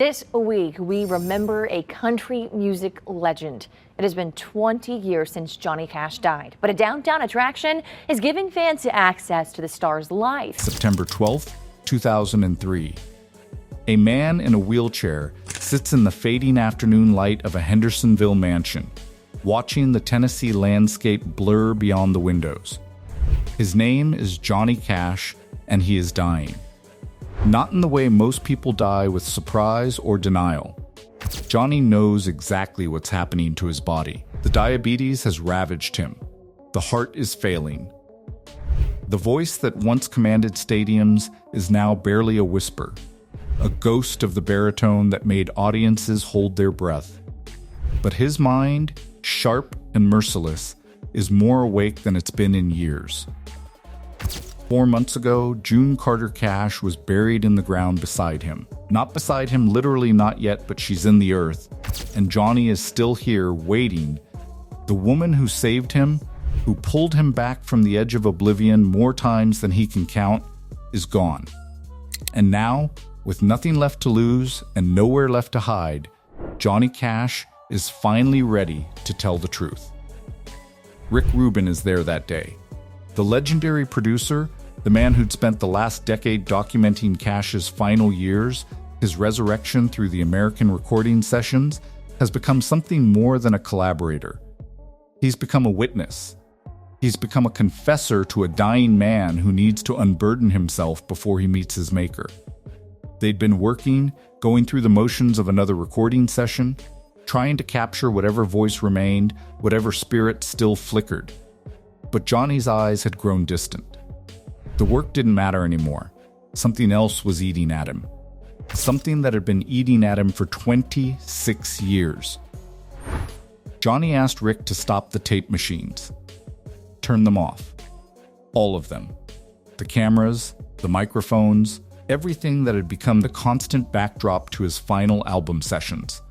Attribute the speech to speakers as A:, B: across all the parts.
A: This week, we remember a country music legend. It has been 20 years since Johnny Cash died, but a downtown attraction is giving fans access to the star's life.
B: September 12th, 2003. A man in a wheelchair sits in the fading afternoon light of a Hendersonville mansion, watching the Tennessee landscape blur beyond the windows. His name is Johnny Cash, and he is dying. Not in the way most people die, with surprise or denial. Johnny knows exactly what's happening to his body. The diabetes has ravaged him. The heart is failing. The voice that once commanded stadiums is now barely a whisper, a ghost of the baritone that made audiences hold their breath. But his mind, sharp and merciless, is more awake than it's been in years. 4 months ago, June Carter Cash was buried in the ground beside him. Not beside him, literally not yet, but she's in the earth. And Johnny is still here, waiting. The woman who saved him, who pulled him back from the edge of oblivion more times than he can count, is gone. And now, with nothing left to lose and nowhere left to hide, Johnny Cash is finally ready to tell the truth. Rick Rubin is there that day. The legendary producer, the man who'd spent the last decade documenting Cash's final years, his resurrection through the American recording sessions, has become something more than a collaborator. He's become a witness. He's become a confessor to a dying man who needs to unburden himself before he meets his maker. They'd been working, going through the motions of another recording session, trying to capture whatever voice remained, whatever spirit still flickered. But Johnny's eyes had grown distant. The work didn't matter anymore. Something else was eating at him. Something that had been eating at him for 26 years. Johnny asked Rick to stop the tape machines. Turn them off. All of them. The cameras, the microphones, everything that had become the constant backdrop to his final album sessions.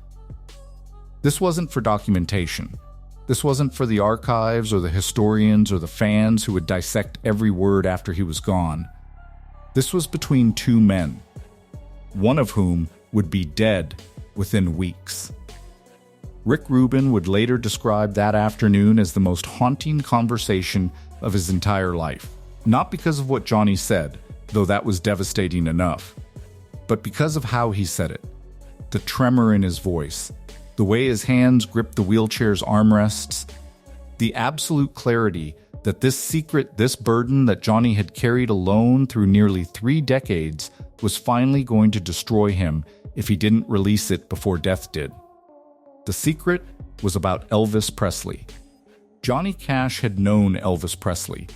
B: This wasn't for documentation. This wasn't for the archives or the historians or the fans who would dissect every word after he was gone. This was between two men, one of whom would be dead within weeks. Rick Rubin would later describe that afternoon as the most haunting conversation of his entire life. Not because of what Johnny said, though that was devastating enough, but because of how he said it. The tremor in his voice, the way his hands gripped the wheelchair's armrests, the absolute clarity that this secret, this burden that Johnny had carried alone through nearly 3 decades was finally going to destroy him if he didn't release it before death did. The secret was about Elvis Presley. Johnny Cash had known Elvis Presley,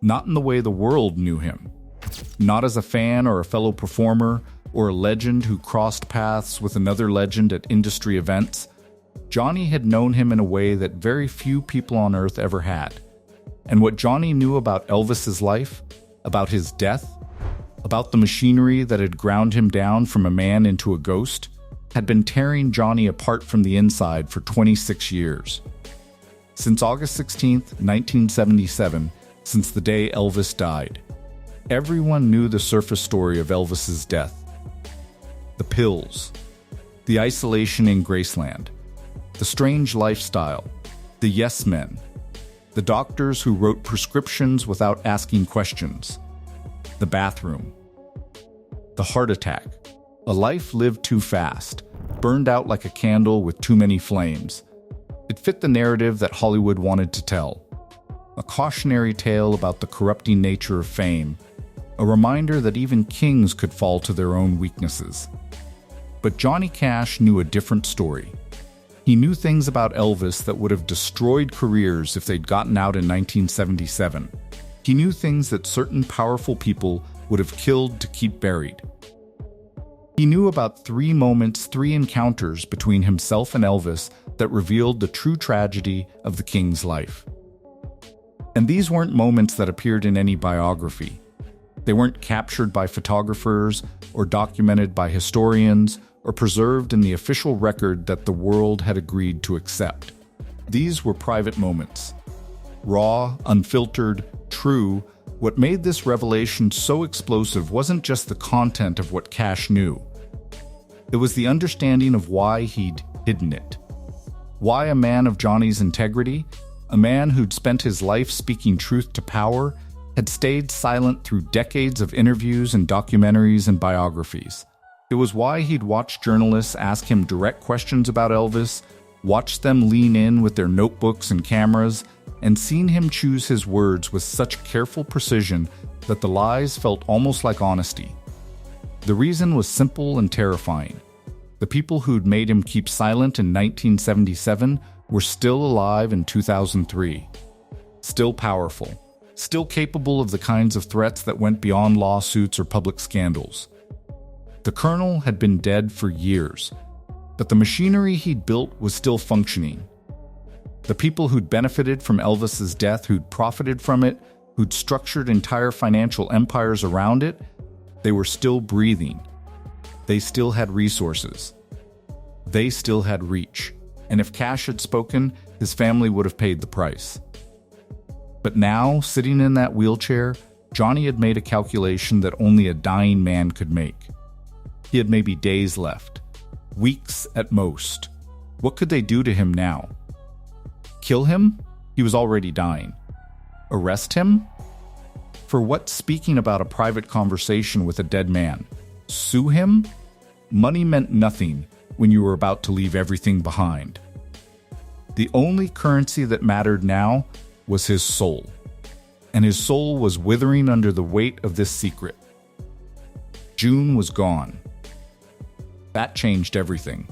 B: not in the way the world knew him. Not as a fan or a fellow performer, or a legend who crossed paths with another legend at industry events. Johnny had known him in a way that very few people on earth ever had. And what Johnny knew about Elvis's life, about his death, about the machinery that had ground him down from a man into a ghost, had been tearing Johnny apart from the inside for 26 years. Since August 16th, 1977, since the day Elvis died, everyone knew the surface story of Elvis's death. The pills, the isolation in Graceland, the strange lifestyle, the yes men, the doctors who wrote prescriptions without asking questions, the bathroom, the heart attack, a life lived too fast, burned out like a candle with too many flames. It fit the narrative that Hollywood wanted to tell, a cautionary tale about the corrupting nature of fame, a reminder that even kings could fall to their own weaknesses. But Johnny Cash knew a different story. He knew things about Elvis that would have destroyed careers if they'd gotten out in 1977. He knew things that certain powerful people would have killed to keep buried. He knew about 3 moments, 3 encounters between himself and Elvis that revealed the true tragedy of the king's life. And these weren't moments that appeared in any biography. They weren't captured by photographers or documented by historians or preserved in the official record that the world had agreed to accept. These were private moments. Raw, unfiltered, true, what made this revelation so explosive wasn't just the content of what Cash knew. It was the understanding of why he'd hidden it. Why a man of Johnny's integrity, a man who'd spent his life speaking truth to power, had stayed silent through decades of interviews and documentaries and biographies. It was why he'd watched journalists ask him direct questions about Elvis, watched them lean in with their notebooks and cameras, and seen him choose his words with such careful precision that the lies felt almost like honesty. The reason was simple and terrifying. The people who'd made him keep silent in 1977 were still alive in 2003. Still powerful. Still capable of the kinds of threats that went beyond lawsuits or public scandals. The Colonel had been dead for years, but the machinery he'd built was still functioning. The people who'd benefited from Elvis's death, who'd profited from it, who'd structured entire financial empires around it, they were still breathing. They still had resources. They still had reach. And if Cash had spoken, his family would have paid the price. But now, sitting in that wheelchair, Johnny had made a calculation that only a dying man could make. He had maybe days left. Weeks at most. What could they do to him now? Kill him? He was already dying. Arrest him? For what speaking about a private conversation with a dead man? Sue him? Money meant nothing when you were about to leave everything behind. The only currency that mattered now was his soul. And his soul was withering under the weight of this secret. June was gone. That changed everything.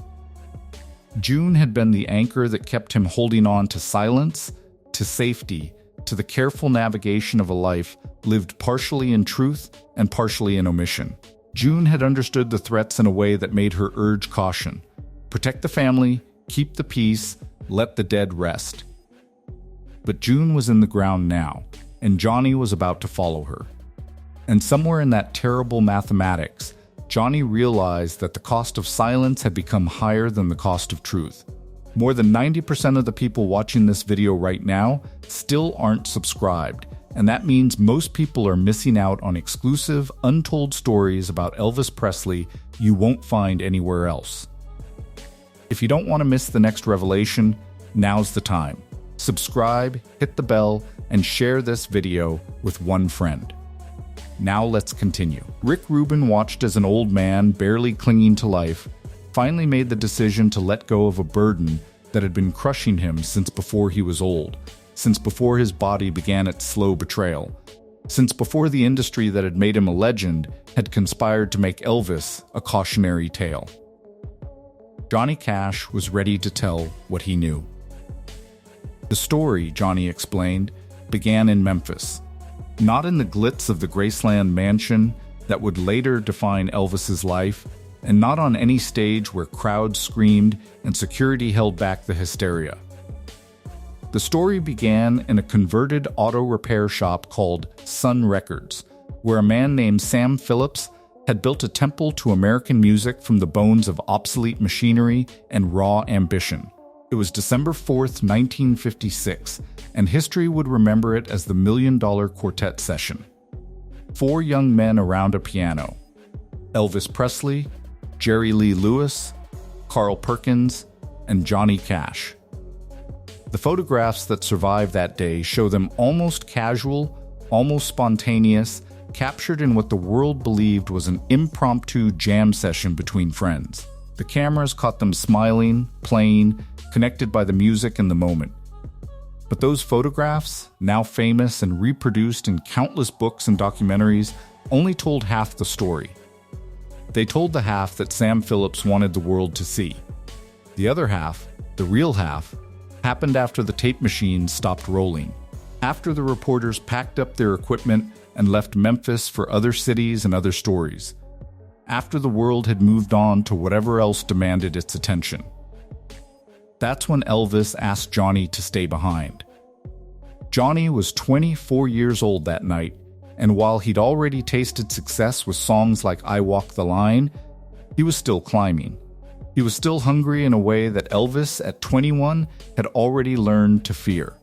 B: June had been the anchor that kept him holding on to silence, to safety, to the careful navigation of a life lived partially in truth and partially in omission. June had understood the threats in a way that made her urge caution. Protect the family, keep the peace, let the dead rest. But June was in the ground now, and Johnny was about to follow her. And somewhere in that terrible mathematics, Johnny realized that the cost of silence had become higher than the cost of truth. More than 90% of the people watching this video right now still aren't subscribed, and that means most people are missing out on exclusive, untold stories about Elvis Presley you won't find anywhere else. If you don't want to miss the next revelation, now's the time. Subscribe, hit the bell, and share this video with one friend. Now let's continue. Rick Rubin watched as an old man, barely clinging to life, finally made the decision to let go of a burden that had been crushing him since before he was old, since before his body began its slow betrayal, since before the industry that had made him a legend had conspired to make Elvis a cautionary tale. Johnny Cash was ready to tell what he knew. The story, Johnny explained, began in Memphis. Not in the glitz of the Graceland mansion that would later define Elvis's life, and not on any stage where crowds screamed and security held back the hysteria. The story began in a converted auto repair shop called Sun Records, where a man named Sam Phillips had built a temple to American music from the bones of obsolete machinery and raw ambition. It was December 4th, 1956, and history would remember it as the $1 Million Quartet session. 4 young men around a piano: Elvis Presley, Jerry Lee Lewis, Carl Perkins, and Johnny Cash. The photographs that survive that day show them almost casual, almost spontaneous, captured in what the world believed was an impromptu jam session between friends. The cameras caught them smiling, playing, connected by the music and the moment. But those photographs, now famous and reproduced in countless books and documentaries, only told half the story. They told the half that Sam Phillips wanted the world to see. The other half, the real half, happened after the tape machines stopped rolling, after the reporters packed up their equipment and left Memphis for other cities and other stories, after the world had moved on to whatever else demanded its attention. That's when Elvis asked Johnny to stay behind. Johnny was 24 years old that night, and while he'd already tasted success with songs like I Walk the Line, he was still climbing. He was still hungry in a way that Elvis, at 21, had already learned to fear.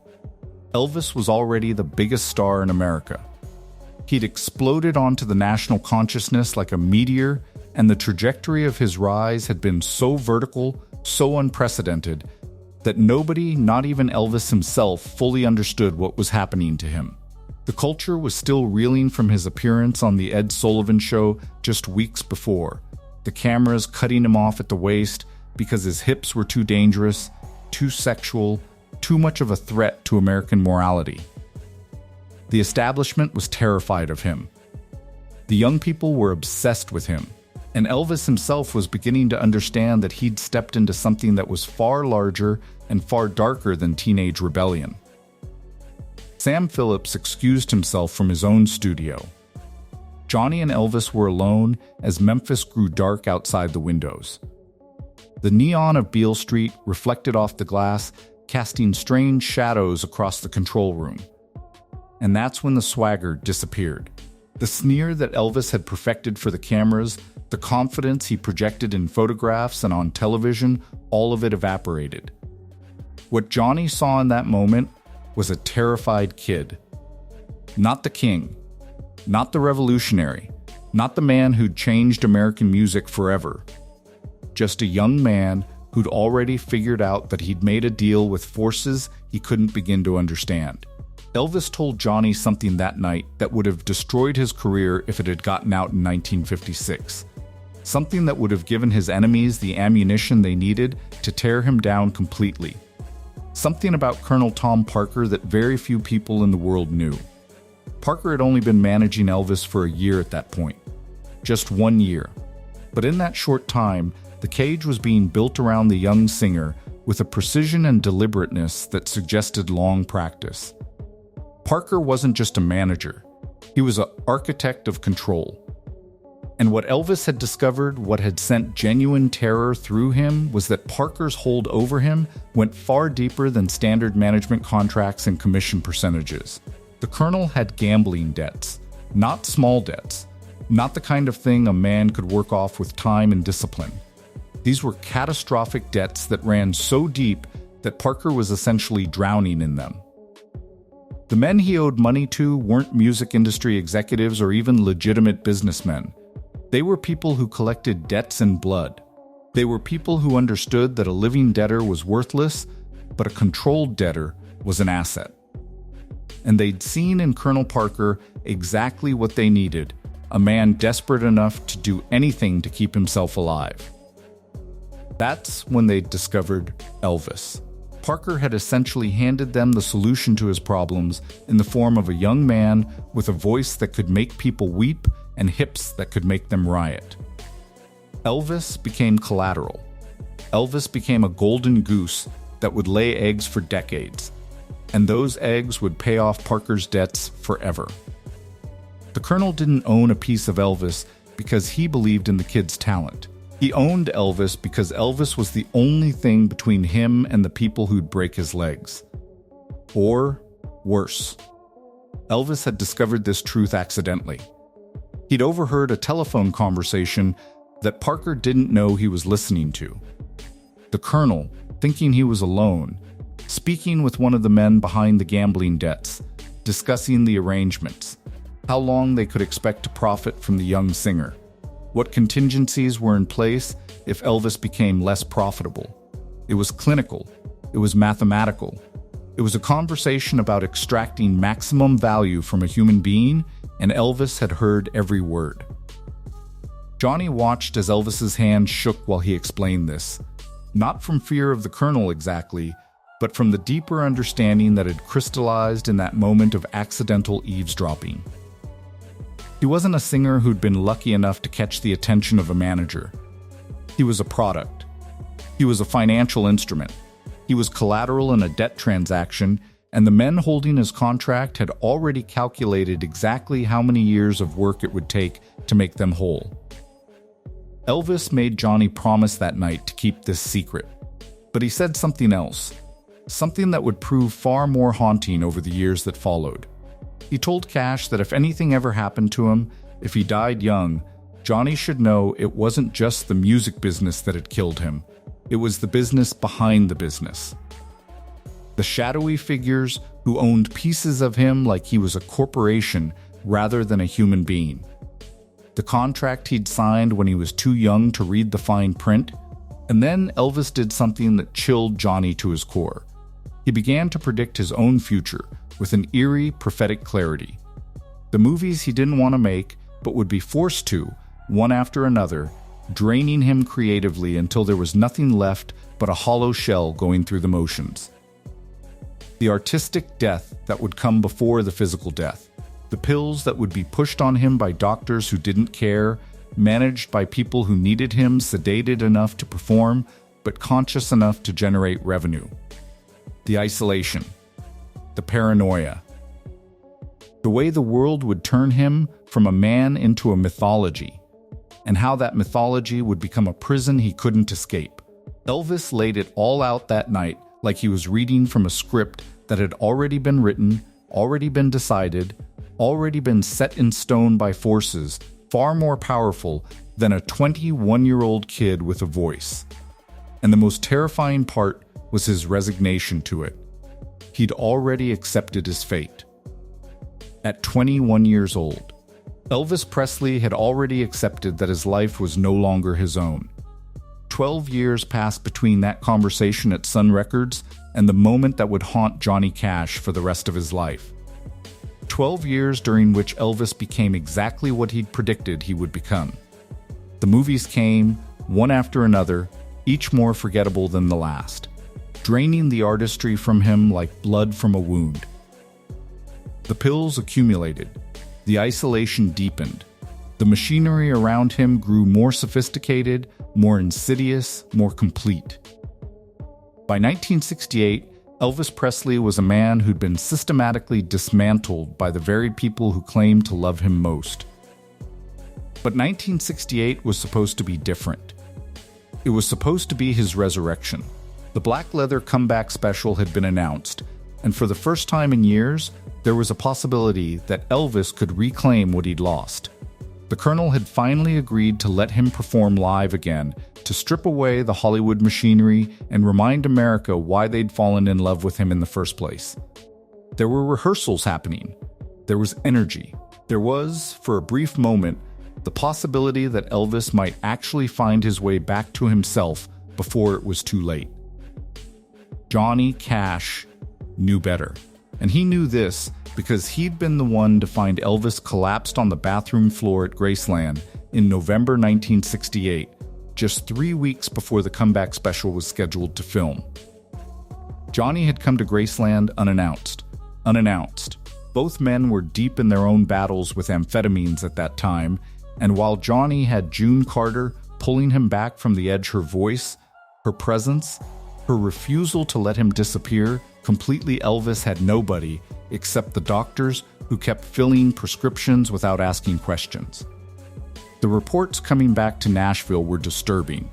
B: Elvis was already the biggest star in America. He'd exploded onto the national consciousness like a meteor and the trajectory of his rise had been so vertical, so unprecedented, that nobody, not even Elvis himself, fully understood what was happening to him. The culture was still reeling from his appearance on The Ed Sullivan Show just weeks before, the cameras cutting him off at the waist because his hips were too dangerous, too sexual, too much of a threat to American morality. The establishment was terrified of him. The young people were obsessed with him, and Elvis himself was beginning to understand that he'd stepped into something that was far larger and far darker than teenage rebellion. Sam Phillips excused himself from his own studio. Johnny and Elvis were alone as Memphis grew dark outside the windows. The neon of Beale Street reflected off the glass, casting strange shadows across the control room. And that's when the swagger disappeared. The sneer that Elvis had perfected for the cameras, the confidence he projected in photographs and on television, all of it evaporated. What Johnny saw in that moment was a terrified kid. Not the king, not the revolutionary, not the man who'd changed American music forever. Just a young man who'd already figured out that he'd made a deal with forces he couldn't begin to understand. Elvis told Johnny something that night that would have destroyed his career if it had gotten out in 1956. Something that would have given his enemies the ammunition they needed to tear him down completely. Something about Colonel Tom Parker that very few people in the world knew. Parker had only been managing Elvis for a year at that point. Just 1 year. But in that short time, the cage was being built around the young singer with a precision and deliberateness that suggested long practice. Parker wasn't just a manager. He was an architect of control. And what Elvis had discovered, what had sent genuine terror through him, was that Parker's hold over him went far deeper than standard management contracts and commission percentages. The Colonel had gambling debts, not small debts, not the kind of thing a man could work off with time and discipline. These were catastrophic debts that ran so deep that Parker was essentially drowning in them. The men he owed money to weren't music industry executives or even legitimate businessmen. They were people who collected debts in blood. They were people who understood that a living debtor was worthless, but a controlled debtor was an asset. And they'd seen in Colonel Parker exactly what they needed, a man desperate enough to do anything to keep himself alive. That's when they discovered Elvis. Parker had essentially handed them the solution to his problems in the form of a young man with a voice that could make people weep and hips that could make them riot. Elvis became collateral. Elvis became a golden goose that would lay eggs for decades, and those eggs would pay off Parker's debts forever. The Colonel didn't own a piece of Elvis because he believed in the kid's talent. He owned Elvis because Elvis was the only thing between him and the people who'd break his legs. Or worse. Elvis had discovered this truth accidentally. He'd overheard a telephone conversation that Parker didn't know he was listening to. The Colonel, thinking he was alone, speaking with one of the men behind the gambling debts, discussing the arrangements, how long they could expect to profit from the young singer, what contingencies were in place if Elvis became less profitable. It was clinical. It was mathematical. It was a conversation about extracting maximum value from a human being, and Elvis had heard every word. Johnny watched as Elvis's hand shook while he explained this, not from fear of the Colonel exactly, but from the deeper understanding that had crystallized in that moment of accidental eavesdropping. He wasn't a singer who'd been lucky enough to catch the attention of a manager. He was a product. He was a financial instrument. He was collateral in a debt transaction, and the men holding his contract had already calculated exactly how many years of work it would take to make them whole. Elvis made Johnny promise that night to keep this secret, but he said something else, something that would prove far more haunting over the years that followed. He told Cash that if anything ever happened to him, if he died young, Johnny should know it wasn't just the music business that had killed him. It was the business behind the business. The shadowy figures who owned pieces of him like he was a corporation rather than a human being. the contract he'd signed when he was too young to read the fine print. And then Elvis did something that chilled Johnny to his core. He began to predict his own future with an eerie, prophetic clarity. The movies he didn't want to make, but would be forced to, one after another, draining him creatively until there was nothing left but a hollow shell going through the motions. The artistic death that would come before the physical death. The pills that would be pushed on him by doctors who didn't care, managed by people who needed him sedated enough to perform, but conscious enough to generate revenue. The isolation. The paranoia. The way the world would turn him from a man into a mythology, and how that mythology would become a prison he couldn't escape. Elvis laid it all out that night like he was reading from a script that had already been written, already been decided, already been set in stone by forces far more powerful than a 21-year-old kid with a voice. And the most terrifying part was his resignation to it. He'd already accepted his fate. At 21 years old, Elvis Presley had already accepted that his life was no longer his own. 12 years passed between that conversation at Sun Records and the moment that would haunt Johnny Cash for the rest of his life. 12 years during which Elvis became exactly what he'd predicted he would become. The movies came, one after another, each more forgettable than the last, draining the artistry from him like blood from a wound. The pills accumulated. The isolation deepened. The machinery around him grew more sophisticated, more insidious, more complete. By 1968, Elvis Presley was a man who'd been systematically dismantled by the very people who claimed to love him most. But 1968 was supposed to be different. It was supposed to be his resurrection. The black leather comeback special had been announced, and for the first time in years, there was a possibility that Elvis could reclaim what he'd lost. The Colonel had finally agreed to let him perform live again, to strip away the Hollywood machinery and remind America why they'd fallen in love with him in the first place. There were rehearsals happening. There was energy. There was, for a brief moment, the possibility that Elvis might actually find his way back to himself before it was too late. Johnny Cash knew better. And he knew this because he'd been the one to find Elvis collapsed on the bathroom floor at Graceland in November 1968, just 3 weeks before the comeback special was scheduled to film. Johnny had come to Graceland unannounced. Both men were deep in their own battles with amphetamines at that time, and while Johnny had June Carter pulling him back from the edge, her voice, her presence, her refusal to let him disappear, completely Elvis had nobody except the doctors who kept filling prescriptions without asking questions. The reports coming back to Nashville were disturbing.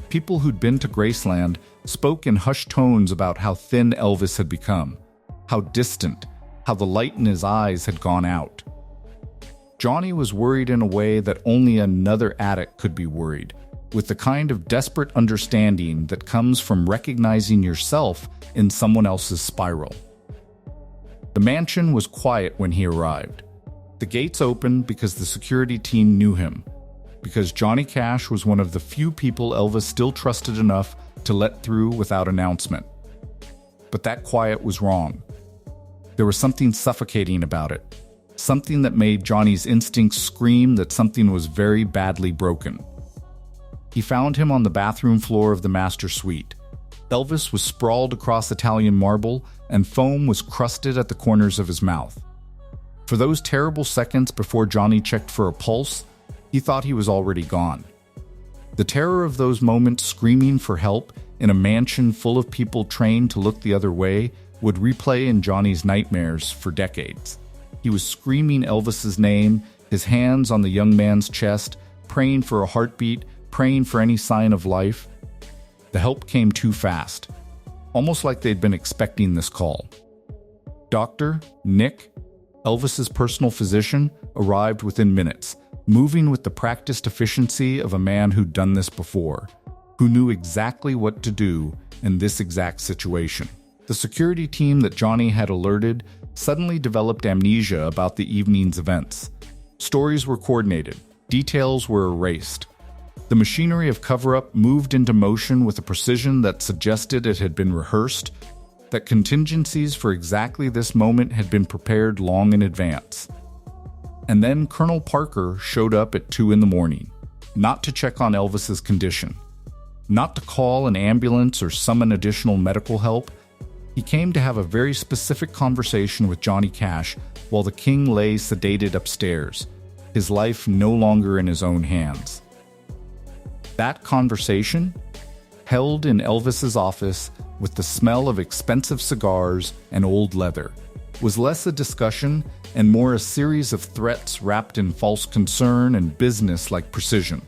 B: People who'd been to Graceland spoke in hushed tones about how thin Elvis had become, how distant, how the light in his eyes had gone out. Johnny was worried in a way that only another addict could be worried, with the kind of desperate understanding that comes from recognizing yourself in someone else's spiral. The mansion was quiet when he arrived. The gates opened because the security team knew him, because Johnny Cash was one of the few people Elvis still trusted enough to let through without announcement. But that quiet was wrong. There was something suffocating about it, something that made Johnny's instincts scream that something was very badly broken. He found him on the bathroom floor of the master suite. Elvis was sprawled across Italian marble, and foam was crusted at the corners of his mouth. For those terrible seconds before Johnny checked for a pulse, he thought he was already gone. The terror of those moments screaming for help in a mansion full of people trained to look the other way would replay in Johnny's nightmares for decades. He was screaming Elvis's name, his hands on the young man's chest, praying for a heartbeat, praying for any sign of life. The help came too fast, almost like they'd been expecting this call. Dr. Nick, Elvis's personal physician, arrived within minutes, moving with the practiced efficiency of a man who'd done this before, who knew exactly what to do in this exact situation. The security team that Johnny had alerted suddenly developed amnesia about the evening's events. Stories were coordinated. Details were erased. The machinery of cover-up moved into motion with a precision that suggested it had been rehearsed, that contingencies for exactly this moment had been prepared long in advance. And then Colonel Parker showed up at 2 a.m, not to check on Elvis's condition, not to call an ambulance or summon additional medical help. He came to have a very specific conversation with Johnny Cash while the king lay sedated upstairs, his life no longer in his own hands. That conversation, held in Elvis's office with the smell of expensive cigars and old leather, was less a discussion and more a series of threats wrapped in false concern and business-like precision.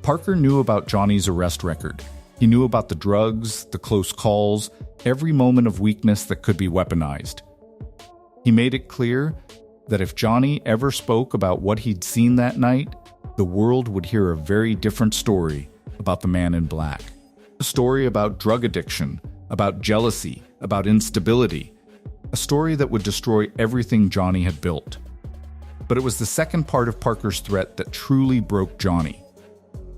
B: Parker knew about Johnny's arrest record. He knew about the drugs, the close calls, every moment of weakness that could be weaponized. He made it clear that if Johnny ever spoke about what he'd seen that night, the world would hear a very different story about the man in black. A story about drug addiction, about jealousy, about instability. A story that would destroy everything Johnny had built. But it was the second part of Parker's threat that truly broke Johnny.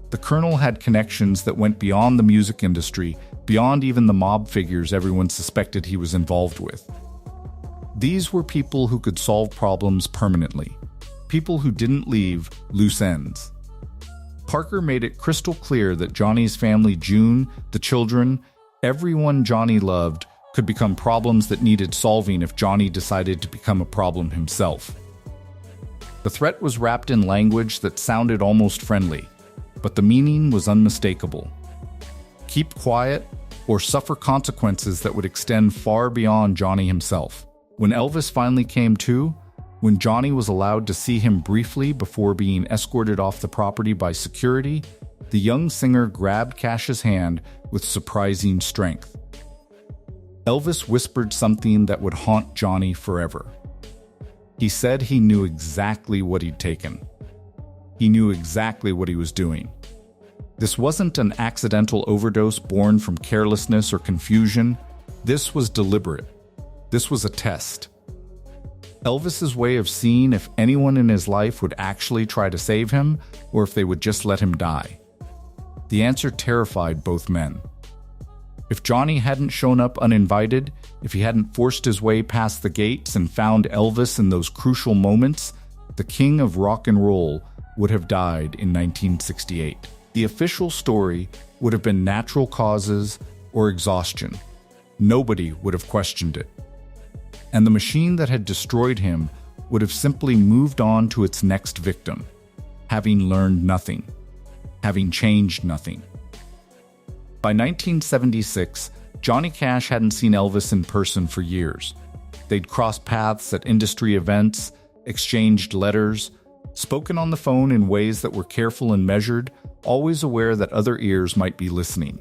B: The colonel had connections that went beyond the music industry, beyond even the mob figures everyone suspected he was involved with. These were people who could solve problems permanently. People who didn't leave loose ends. Parker made it crystal clear that Johnny's family, June, the children, everyone Johnny loved, could become problems that needed solving if Johnny decided to become a problem himself. The threat was wrapped in language that sounded almost friendly, but the meaning was unmistakable. Keep quiet or suffer consequences that would extend far beyond Johnny himself. When Elvis finally came to, when Johnny was allowed to see him briefly before being escorted off the property by security, the young singer grabbed Cash's hand with surprising strength. Elvis whispered something that would haunt Johnny forever. He said he knew exactly what he'd taken. He knew exactly what he was doing. This wasn't an accidental overdose born from carelessness or confusion. This was deliberate. This was a test. Elvis's way of seeing if anyone in his life would actually try to save him or if they would just let him die. The answer terrified both men. If Johnny hadn't shown up uninvited, if he hadn't forced his way past the gates and found Elvis in those crucial moments, the king of rock and roll would have died in 1968. The official story would have been natural causes or exhaustion. Nobody would have questioned it. And the machine that had destroyed him would have simply moved on to its next victim, having learned nothing, having changed nothing. By 1976, Johnny Cash hadn't seen Elvis in person for years. They'd crossed paths at industry events, exchanged letters, spoken on the phone in ways that were careful and measured, always aware that other ears might be listening.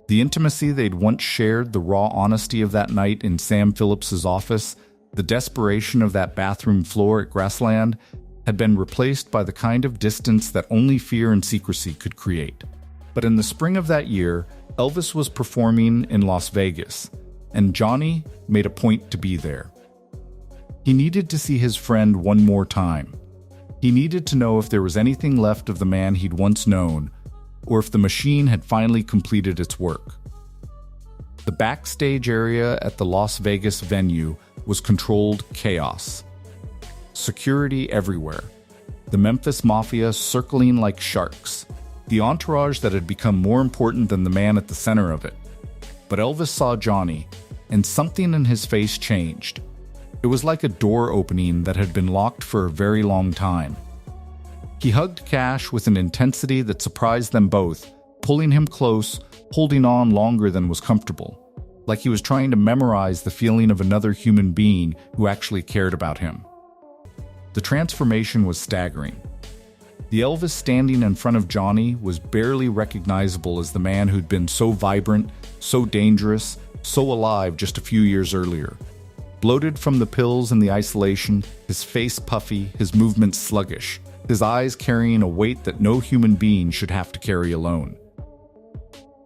B: The intimacy they'd once shared, the raw honesty of that night in Sam Phillips's office, the desperation of that bathroom floor at Graceland, had been replaced by the kind of distance that only fear and secrecy could create. But in the spring of that year, Elvis was performing in Las Vegas, and Johnny made a point to be there. He needed to see his friend one more time. He needed to know if there was anything left of the man he'd once known, or if the machine had finally completed its work. The backstage area at the Las Vegas venue was controlled chaos. Security everywhere. The Memphis Mafia circling like sharks. The entourage that had become more important than the man at the center of it. But Elvis saw Johnny, and something in his face changed. It was like a door opening that had been locked for a very long time. He hugged Cash with an intensity that surprised them both, pulling him close, holding on longer than was comfortable, like he was trying to memorize the feeling of another human being who actually cared about him. The transformation was staggering. The Elvis standing in front of Johnny was barely recognizable as the man who'd been so vibrant, so dangerous, so alive just a few years earlier. Bloated from the pills and the isolation, his face puffy, his movements sluggish, his eyes carrying a weight that no human being should have to carry alone.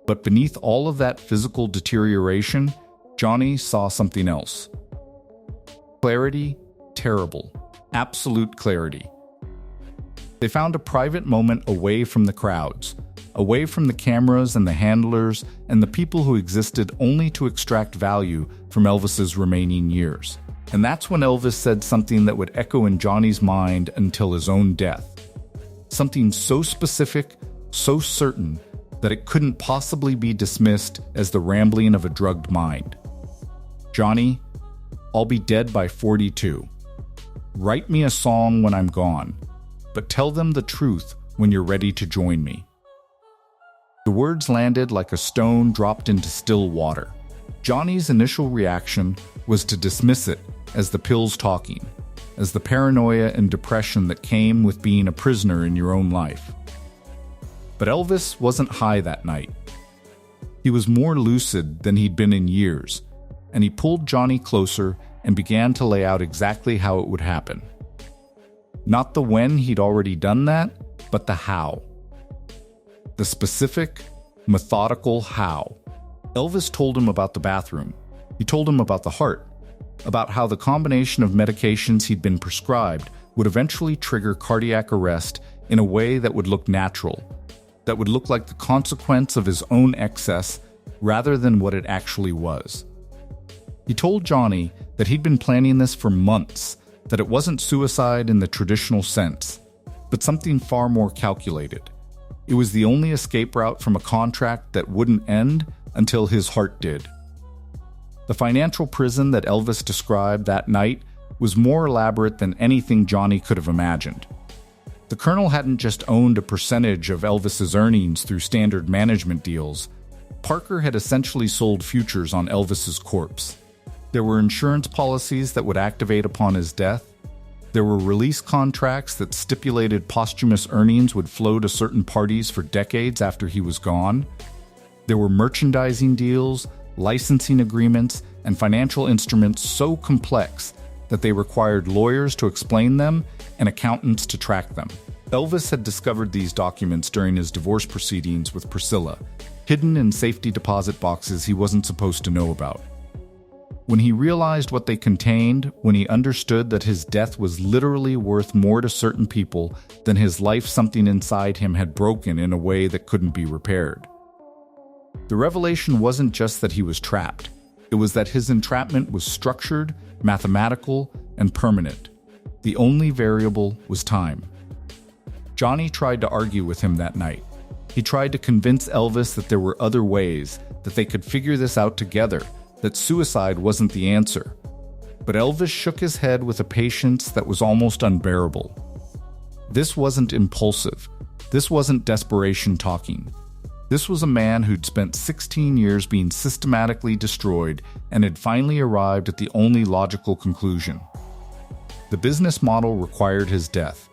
B: But beneath all of that physical deterioration, Johnny saw something else. Clarity, terrible, absolute clarity. They found a private moment away from the crowds, away from the cameras and the handlers and the people who existed only to extract value from Elvis's remaining years. And that's when Elvis said something that would echo in Johnny's mind until his own death. Something so specific, so certain, that it couldn't possibly be dismissed as the rambling of a drugged mind. "Johnny, I'll be dead by 42. Write me a song when I'm gone, but tell them the truth when you're ready to join me." The words landed like a stone dropped into still water. Johnny's initial reaction was to dismiss it as the pills talking, as the paranoia and depression that came with being a prisoner in your own life. But Elvis wasn't high that night. He was more lucid than he'd been in years, and he pulled Johnny closer and began to lay out exactly how it would happen. Not the when he'd already done that, but the how. The specific, methodical how. Elvis told him about the bathroom. He told him about the heart, about how the combination of medications he'd been prescribed would eventually trigger cardiac arrest in a way that would look natural, that would look like the consequence of his own excess rather than what it actually was. He told Johnny that he'd been planning this for months, that it wasn't suicide in the traditional sense, but something far more calculated. It was the only escape route from a contract that wouldn't end until his heart did. The financial prison that Elvis described that night was more elaborate than anything Johnny could have imagined. The Colonel hadn't just owned a percentage of Elvis's earnings through standard management deals. Parker had essentially sold futures on Elvis's corpse. There were insurance policies that would activate upon his death. There were release contracts that stipulated posthumous earnings would flow to certain parties for decades after he was gone. There were merchandising deals, licensing agreements, and financial instruments so complex that they required lawyers to explain them and accountants to track them. Elvis had discovered these documents during his divorce proceedings with Priscilla, hidden in safety deposit boxes he wasn't supposed to know about. When he realized what they contained, when he understood that his death was literally worth more to certain people than his life, something inside him had broken in a way that couldn't be repaired. The revelation wasn't just that he was trapped. It was that his entrapment was structured, mathematical, and permanent. The only variable was time. Johnny tried to argue with him that night. He tried to convince Elvis that there were other ways, that they could figure this out together, that suicide wasn't the answer. But Elvis shook his head with a patience that was almost unbearable. This wasn't impulsive. This wasn't desperation talking. This was a man who'd spent 16 years being systematically destroyed and had finally arrived at the only logical conclusion. The business model required his death.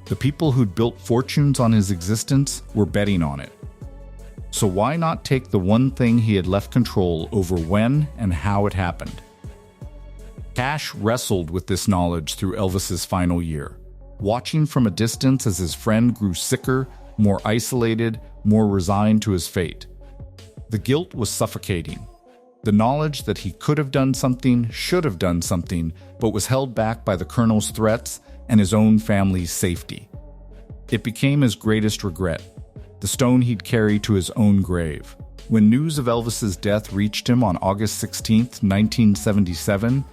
B: The people who'd built fortunes on his existence were betting on it. So why not take the one thing he had left control over when and how it happened? Cash wrestled with this knowledge through Elvis's final year, watching from a distance as his friend grew sicker, more isolated, more resigned to his fate. The guilt was suffocating. The knowledge that he could have done something, should have done something, but was held back by the Colonel's threats and his own family's safety. It became his greatest regret, the stone he'd carry to his own grave. When news of Elvis's death reached him on August 16, 1977,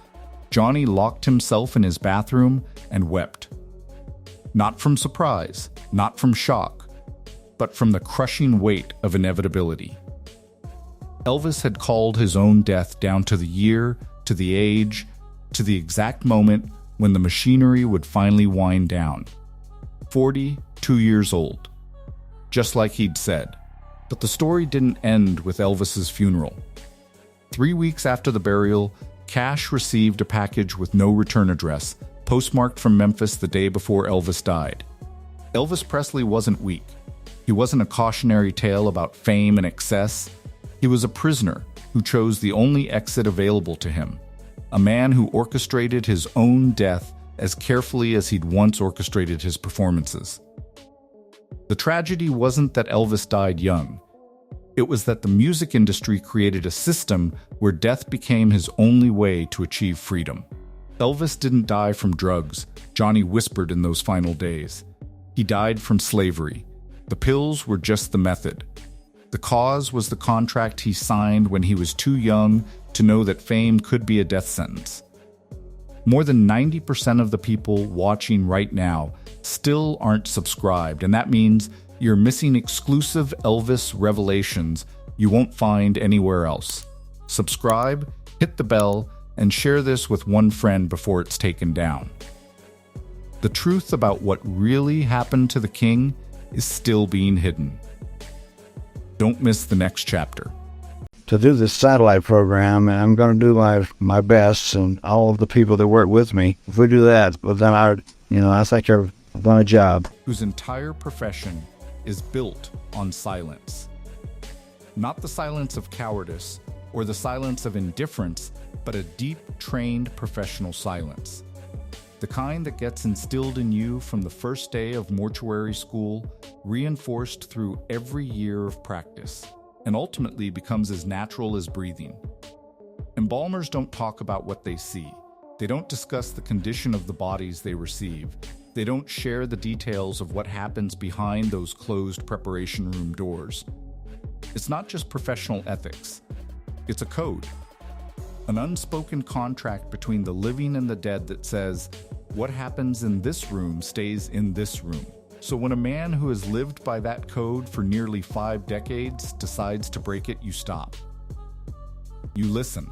B: Johnny locked himself in his bathroom and wept. Not from surprise, not from shock, but from the crushing weight of inevitability. Elvis had called his own death down to the year, to the age, to the exact moment when the machinery would finally wind down. 42 years old. Just like he'd said. But the story didn't end with Elvis's funeral. 3 weeks after the burial, Cash received a package with no return address, postmarked from Memphis the day before Elvis died. Elvis Presley wasn't weak. He wasn't a cautionary tale about fame and excess. He was a prisoner who chose the only exit available to him, a man who orchestrated his own death as carefully as he'd once orchestrated his performances. The tragedy wasn't that Elvis died young. It was that the music industry created a system where death became his only way to achieve freedom. Elvis didn't die from drugs, Johnny whispered in those final days. He died from slavery. The pills were just the method. The cause was the contract he signed when he was too young to know that fame could be a death sentence. More than 90% of the people watching right now still aren't subscribed, and that means you're missing exclusive Elvis revelations you won't find anywhere else. Subscribe, hit the bell, and share this with one friend before it's taken down. The truth about what really happened to the king is still being hidden. Don't miss the next chapter.
C: To do this satellite program, and I'm going to do my best, and all of the people that work with me. If we do that, but then I think I've done a job.
B: Whose entire profession is built on silence. Not the silence of cowardice or the silence of indifference, but a deep, trained professional silence. The kind that gets instilled in you from the first day of mortuary school, reinforced through every year of practice, and ultimately becomes as natural as breathing. Embalmers don't talk about what they see. They don't discuss the condition of the bodies they receive. They don't share the details of what happens behind those closed preparation room doors. It's not just professional ethics. It's a code. An unspoken contract between the living and the dead that says, what happens in this room stays in this room. So when a man who has lived by that code for nearly 5 decades decides to break it, you stop. You listen.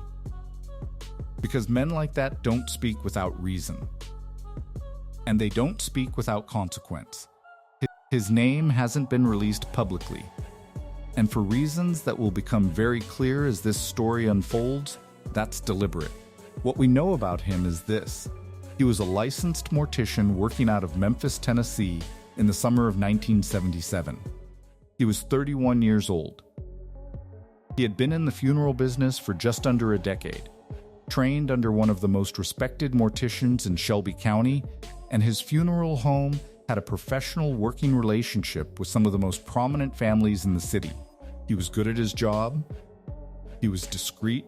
B: Because men like that don't speak without reason. And they don't speak without consequence. His name hasn't been released publicly. And for reasons that will become very clear as this story unfolds, that's deliberate. What we know about him is this. He was a licensed mortician working out of Memphis, Tennessee in the summer of 1977. He was 31 years old. He had been in the funeral business for just under a decade, trained under one of the most respected morticians in Shelby County, and his funeral home had a professional working relationship with some of the most prominent families in the city. He was good at his job. He was discreet.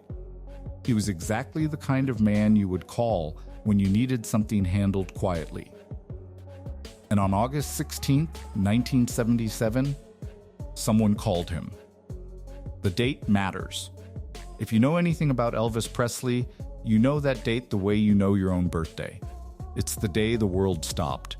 B: He was exactly the kind of man you would call when you needed something handled quietly. And on August 16, 1977, someone called him. The date matters. If you know anything about Elvis Presley, you know that date the way you know your own birthday. It's the day the world stopped.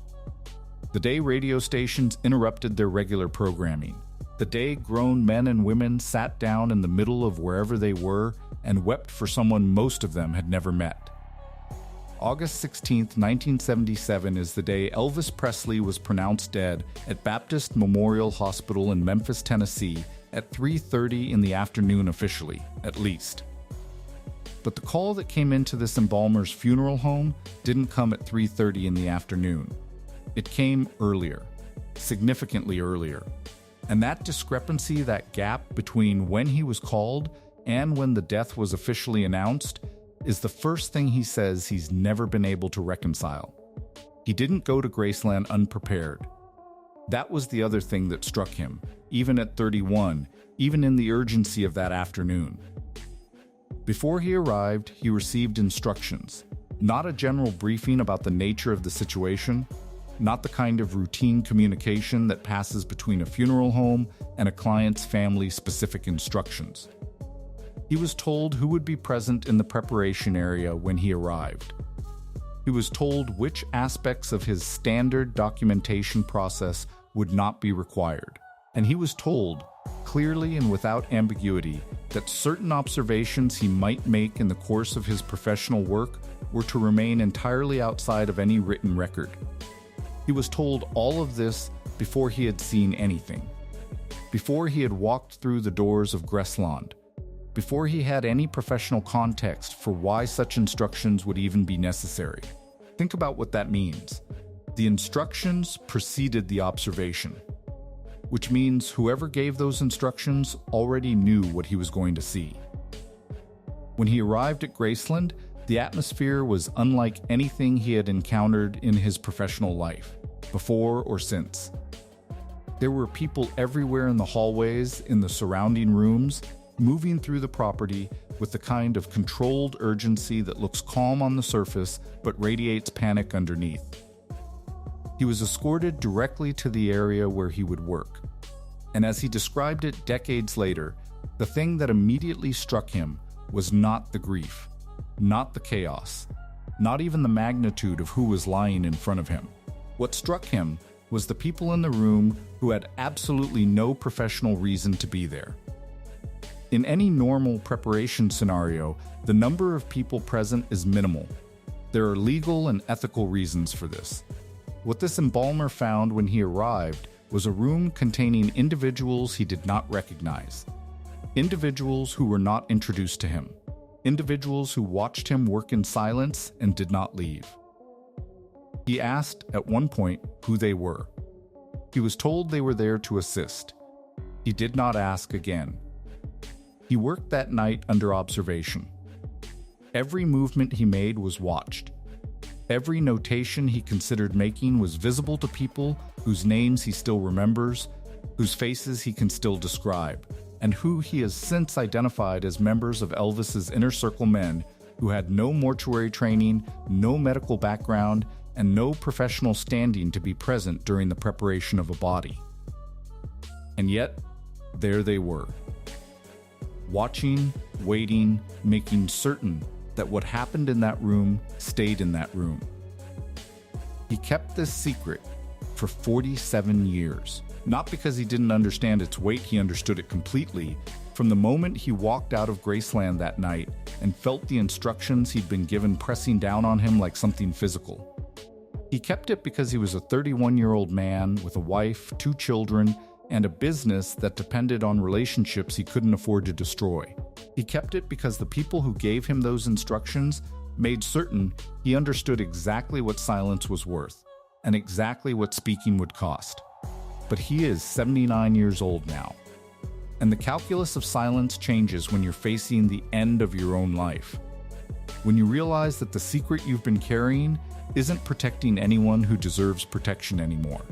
B: The day radio stations interrupted their regular programming. The day grown men and women sat down in the middle of wherever they were and wept for someone most of them had never met. August 16, 1977 is the day Elvis Presley was pronounced dead at Baptist Memorial Hospital in Memphis, Tennessee at 3:30 in the afternoon officially, at least. But the call that came into this embalmer's funeral home didn't come at 3:30 in the afternoon. It came earlier, significantly earlier. And that discrepancy, that gap between when he was called and when the death was officially announced, is the first thing he says he's never been able to reconcile. He didn't go to Graceland unprepared. That was the other thing that struck him, even at 31, even in the urgency of that afternoon. Before he arrived, he received instructions, not a general briefing about the nature of the situation, not the kind of routine communication that passes between a funeral home and a client's family-specific instructions. He was told who would be present in the preparation area when he arrived. He was told which aspects of his standard documentation process would not be required. And he was told, clearly and without ambiguity, that certain observations he might make in the course of his professional work were to remain entirely outside of any written record. He was told all of this before he had seen anything, before he had walked through the doors of Graceland, before he had any professional context for why such instructions would even be necessary. Think about what that means. The instructions preceded the observation, which means whoever gave those instructions already knew what he was going to see. When he arrived at Graceland, the atmosphere was unlike anything he had encountered in his professional life, before or since. There were people everywhere in the hallways, in the surrounding rooms, moving through the property with the kind of controlled urgency that looks calm on the surface but radiates panic underneath. He was escorted directly to the area where he would work. And as he described it decades later, the thing that immediately struck him was not the grief, not the chaos, not even the magnitude of who was lying in front of him. What struck him was the people in the room who had absolutely no professional reason to be there. In any normal preparation scenario, the number of people present is minimal. There are legal and ethical reasons for this. What this embalmer found when he arrived was a room containing individuals he did not recognize. Individuals who were not introduced to him. Individuals who watched him work in silence and did not leave. He asked at one point who they were. He was told they were there to assist. He did not ask again. He worked that night under observation. Every movement he made was watched. Every notation he considered making was visible to people whose names he still remembers, whose faces he can still describe, and who he has since identified as members of Elvis's inner circle men who had no mortuary training, no medical background, and no professional standing to be present during the preparation of a body. And yet, there they were. Watching, waiting, making certain that what happened in that room stayed in that room. He kept this secret for 47 years. Not because he didn't understand its weight, he understood it completely. From the moment he walked out of Graceland that night and felt the instructions he'd been given pressing down on him like something physical. He kept it because he was a 31-year-old man with a wife, 2 children, and a business that depended on relationships he couldn't afford to destroy. He kept it because the people who gave him those instructions made certain he understood exactly what silence was worth and exactly what speaking would cost. But he is 79 years old now. And the calculus of silence changes when you're facing the end of your own life. When you realize that the secret you've been carrying isn't protecting anyone who deserves protection anymore.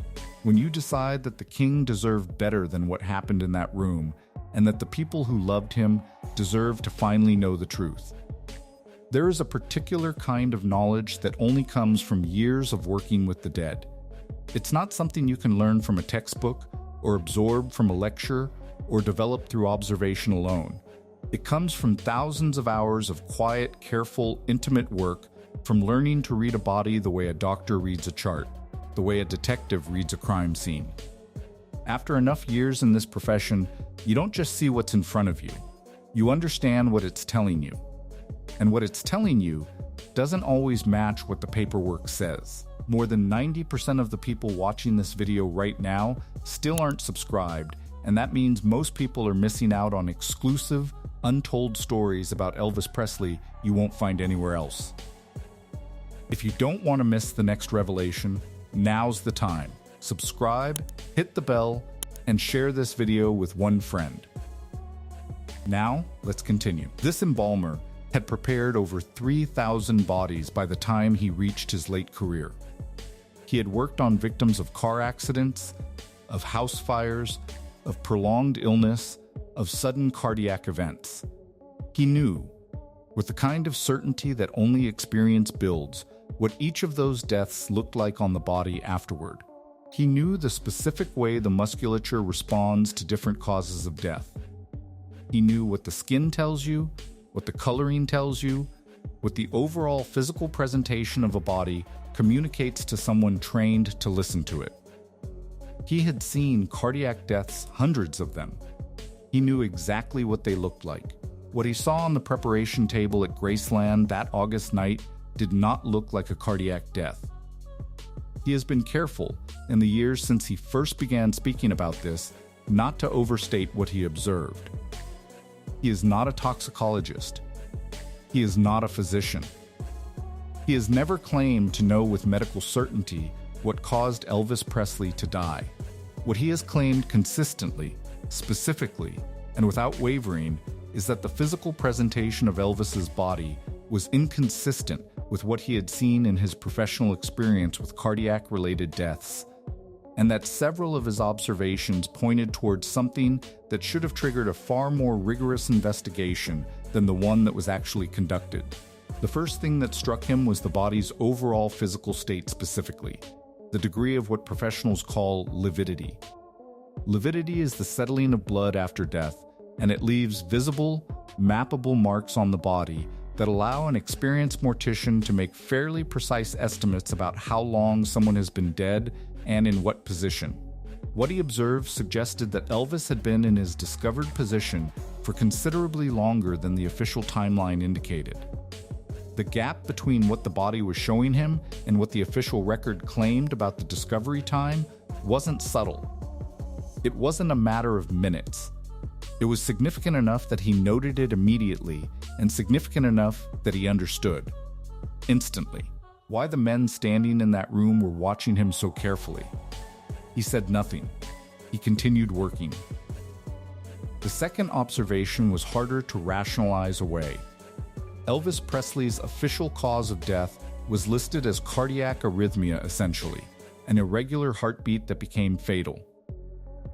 B: When you decide that the king deserved better than what happened in that room, and that the people who loved him deserve to finally know the truth. There is a particular kind of knowledge that only comes from years of working with the dead. It's not something you can learn from a textbook, or absorb from a lecture, or develop through observation alone. It comes from thousands of hours of quiet, careful, intimate work, from learning to read a body the way a doctor reads a chart, the way a detective reads a crime scene. After enough years in this profession, you don't just see what's in front of you. You understand what it's telling you. And what it's telling you doesn't always match what the paperwork says. More than 90% of the people watching this video right now still aren't subscribed, and that means most people are missing out on exclusive, untold stories about Elvis Presley you won't find anywhere else. If you don't want to miss the next revelation, now's the time. Subscribe, hit the bell, and share this video with one friend. Now, let's continue. This embalmer had prepared over 3,000 bodies by the time he reached his late career. He had worked on victims of car accidents, of house fires, of prolonged illness, of sudden cardiac events. He knew, with the kind of certainty that only experience builds, what each of those deaths looked like on the body afterward. He knew the specific way the musculature responds to different causes of death. He knew what the skin tells you, what the coloring tells you, what the overall physical presentation of a body communicates to someone trained to listen to it. He had seen cardiac deaths, hundreds of them. He knew exactly what they looked like. What he saw on the preparation table at Graceland that August night did not look like a cardiac death. He has been careful, in the years since he first began speaking about this, not to overstate what he observed. He is not a toxicologist. He is not a physician. He has never claimed to know with medical certainty what caused Elvis Presley to die. What he has claimed consistently, specifically, and without wavering is that the physical presentation of Elvis's body was inconsistent with what he had seen in his professional experience with cardiac-related deaths, and that several of his observations pointed towards something that should have triggered a far more rigorous investigation than the one that was actually conducted. The first thing that struck him was the body's overall physical state specifically. the degree of what professionals call lividity. Lividity is the settling of blood after death, and it leaves visible, mappable marks on the body that allow an experienced mortician to make fairly precise estimates about how long someone has been dead and in what position. What he observed suggested that Elvis had been in his discovered position for considerably longer than the official timeline indicated. The gap between what the body was showing him and what the official record claimed about the discovery time wasn't subtle. It wasn't a matter of minutes. It was significant enough that he noted it immediately, and significant enough that he understood, instantly, why the men standing in that room were watching him so carefully. He said nothing. He continued working. The second observation was harder to rationalize away. Elvis Presley's official cause of death was listed as cardiac arrhythmia, essentially, an irregular heartbeat that became fatal.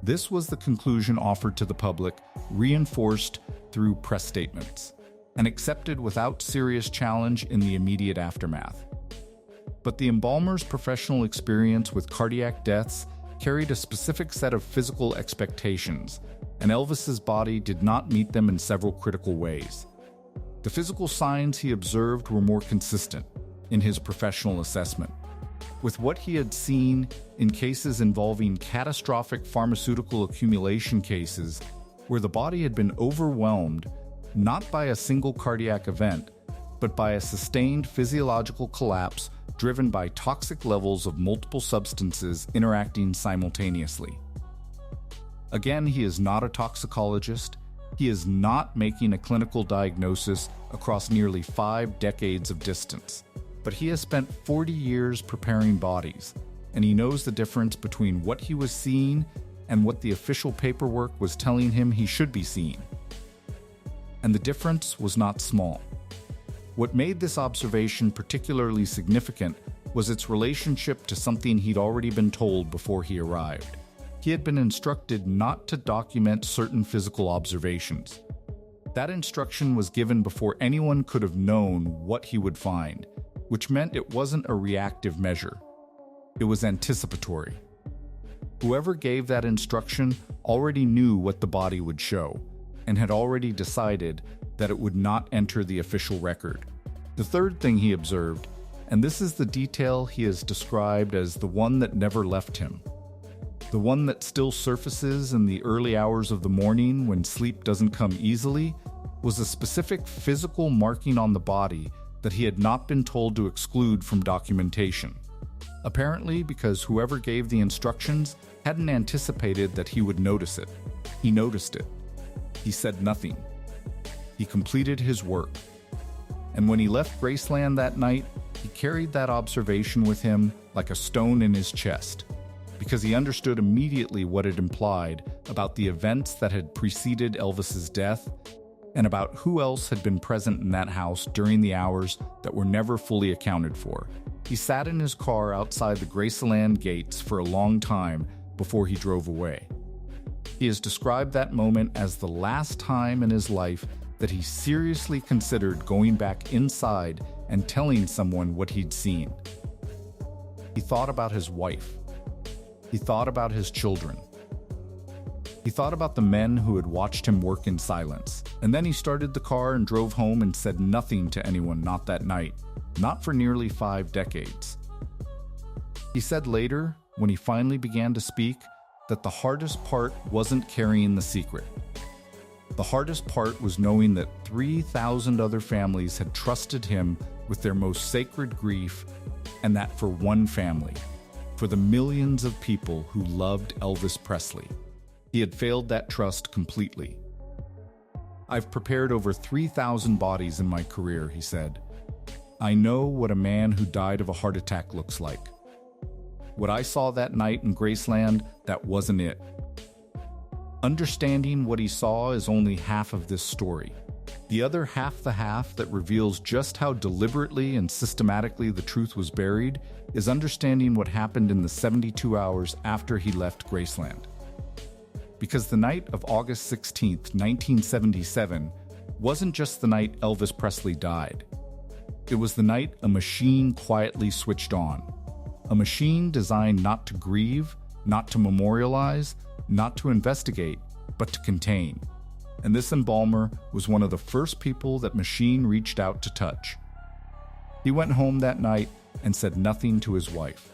B: This was the conclusion offered to the public, reinforced through press statements, and accepted without serious challenge in the immediate aftermath. But the embalmer's professional experience with cardiac deaths carried a specific set of physical expectations, and Elvis's body did not meet them in several critical ways. The physical signs he observed were more consistent in his professional assessment with what he had seen in cases involving catastrophic pharmaceutical accumulation cases where the body had been overwhelmed not by a single cardiac event, but by a sustained physiological collapse driven by toxic levels of multiple substances interacting simultaneously. Again, he is not a toxicologist. He is not making a clinical diagnosis across nearly 5 decades of distance. But he has spent 40 years preparing bodies, and he knows the difference between what he was seeing and what the official paperwork was telling him he should be seeing. And the difference was not small. What made this observation particularly significant was its relationship to something he'd already been told before he arrived. He had been instructed not to document certain physical observations. That instruction was given before anyone could have known what he would find, which meant it wasn't a reactive measure. It was anticipatory. Whoever gave that instruction already knew what the body would show, and had already decided that it would not enter the official record. The third thing he observed, and this is the detail he has described as the one that never left him, the one that still surfaces in the early hours of the morning when sleep doesn't come easily, was a specific physical marking on the body that he had not been told to exclude from documentation. Apparently because whoever gave the instructions hadn't anticipated that he would notice it. He noticed it. He said nothing. He completed his work. And when he left Graceland that night, he carried that observation with him like a stone in his chest, because he understood immediately what it implied about the events that had preceded Elvis's death and about who else had been present in that house during the hours that were never fully accounted for. He sat in his car outside the Graceland gates for a long time before he drove away. He has described that moment as the last time in his life that he seriously considered going back inside and telling someone what he'd seen. He thought about his wife. He thought about his children. He thought about the men who had watched him work in silence. And then he started the car and drove home and said nothing to anyone, not that night, not for nearly 5 decades. He said later, when he finally began to speak, that the hardest part wasn't carrying the secret. The hardest part was knowing that 3,000 other families had trusted him with their most sacred grief, and that for one family, for the millions of people who loved Elvis Presley, he had failed that trust completely. I've prepared over 3,000 bodies in my career, he said. I know what a man who died of a heart attack looks like. What I saw that night in Graceland, that wasn't it. Understanding what he saw is only half of this story. The other half, the half that reveals just how deliberately and systematically the truth was buried, is understanding what happened in the 72 hours after he left Graceland. Because the night of August 16th, 1977, wasn't just the night Elvis Presley died. It was the night a machine quietly switched on. a machine designed not to grieve, not to memorialize, not to investigate, but to contain. And this embalmer was one of the first people that machine reached out to touch. He went home that night and said nothing to his wife.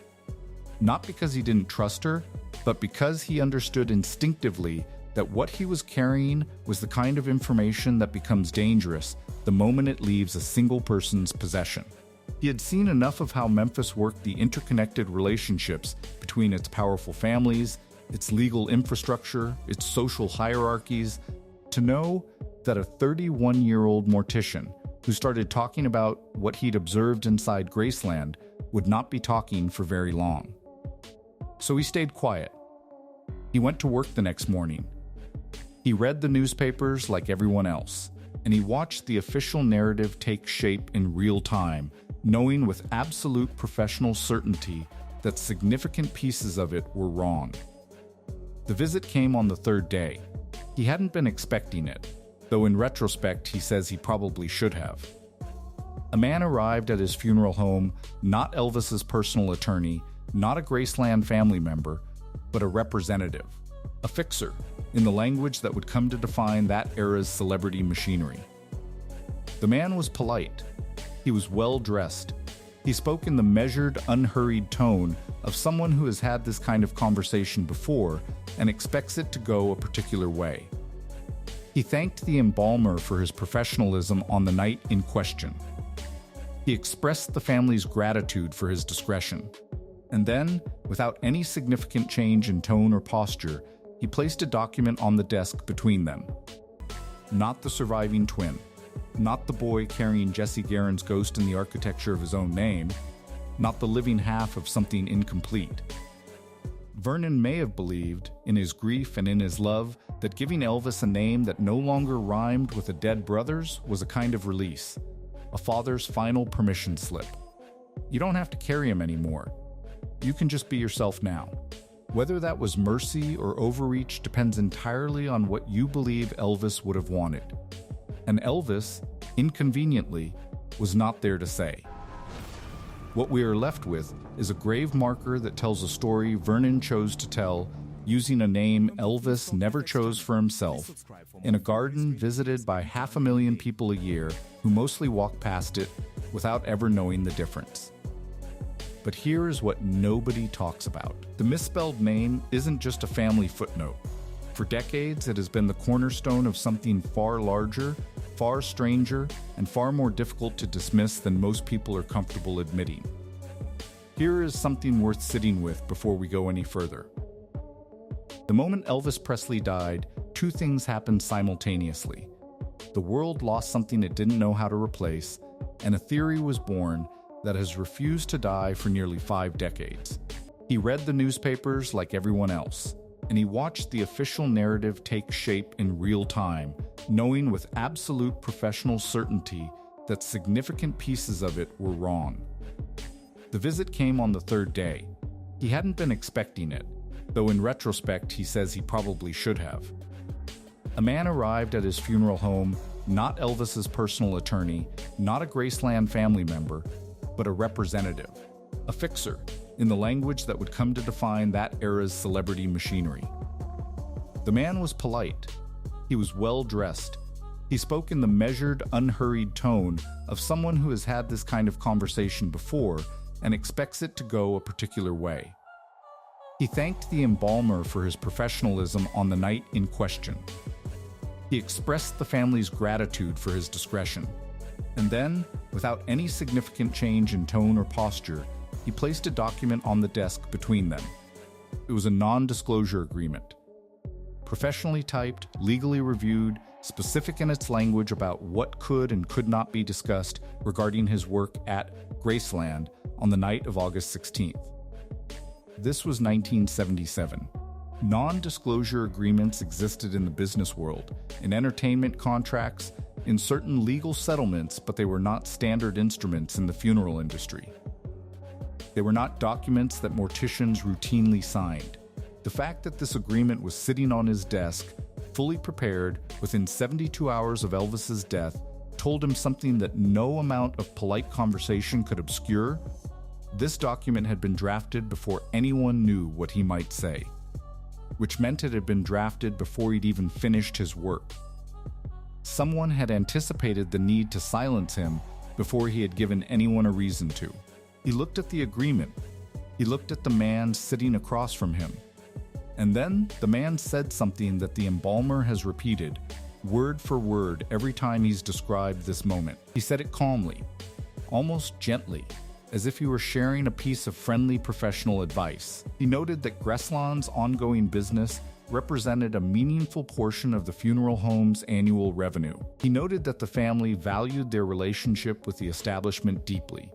B: Not because he didn't trust her, but because he understood instinctively that what he was carrying was the kind of information that becomes dangerous the moment it leaves a single person's possession. He had seen enough of how Memphis worked the interconnected relationships between its powerful families, its legal infrastructure, its social hierarchies, to know that a 31-year-old mortician who started talking about what he'd observed inside Graceland would not be talking for very long. So he stayed quiet. He went to work the next morning. He read the newspapers like everyone else, and he watched the official narrative take shape in real time, knowing with absolute professional certainty that significant pieces of it were wrong. The visit came on the third day. He hadn't been expecting it, though in retrospect he says he probably should have. A man arrived at his funeral home, not Elvis's personal attorney, not a Graceland family member, but a representative, a fixer, in the language that would come to define that era's celebrity machinery. The man was polite. He was well-dressed. He spoke in the measured, unhurried tone of someone who has had this kind of conversation before and expects it to go a particular way. He thanked the embalmer for his professionalism on the night in question. He expressed the family's gratitude for his discretion. And then, without any significant change in tone or posture, he placed a document on the desk between them. Not the surviving twin. Not the boy carrying Jesse Guerin's ghost in the architecture of his own name. Not the living half of something incomplete. Vernon may have believed, in his grief and in his love, that giving Elvis a name that no longer rhymed with a dead brother's was a kind of release, a father's final permission slip. You don't have to carry him anymore. You can just be yourself now. Whether that was mercy or overreach depends entirely on what you believe Elvis would have wanted. And Elvis, inconveniently, was not there to say. What we are left with is a grave marker that tells a story Vernon chose to tell using a name Elvis never chose for himself, in a garden visited by 500,000 people a year who mostly walk past it without ever knowing the difference. But here is what nobody talks about. The misspelled name isn't just a family footnote. For decades, it has been the cornerstone of something far larger, far stranger, and far more difficult to dismiss than most people are comfortable admitting. Here is something worth sitting with before we go any further. The moment Elvis Presley died, two things happened simultaneously. The world lost something it didn't know how to replace, and a theory was born that has refused to die for nearly 5 decades. He read the newspapers like everyone else, and he watched the official narrative take shape in real time, knowing with absolute professional certainty that significant pieces of it were wrong. The visit came on the third day. He hadn't been expecting it, though in retrospect he says he probably should have. A man arrived at his funeral home, not Elvis's personal attorney, not a Graceland family member, but a representative, a fixer, in the language that would come to define that era's celebrity machinery. The man was polite. He was well-dressed. He spoke in the measured, unhurried tone of someone who has had this kind of conversation before and expects it to go a particular way. He thanked the embalmer for his professionalism on the night in question. He expressed the family's gratitude for his discretion. And then, without any significant change in tone or posture, he placed a document on the desk between them. It was a non-disclosure agreement. Professionally typed, legally reviewed, specific in its language about what could and could not be discussed regarding his work at Graceland on the night of August 16th. This was 1977. Non-disclosure agreements existed in the business world, in entertainment contracts, in certain legal settlements, but they were not standard instruments in the funeral industry. They were not documents that morticians routinely signed. The fact that this agreement was sitting on his desk, fully prepared, within 72 hours of Elvis's death, told him something that no amount of polite conversation could obscure, This document had been drafted before anyone knew what he might say, which meant it had been drafted before he'd even finished his work. Someone had anticipated the need to silence him before he had given anyone a reason to. He looked at the agreement. He looked at the man sitting across from him. And then the man said something that the embalmer has repeated, word for word, every time he's described this moment. He said it calmly, almost gently, as if he were sharing a piece of friendly professional advice. He noted that Graceland's ongoing business represented a meaningful portion of the funeral home's annual revenue. He noted that the family valued their relationship with the establishment deeply.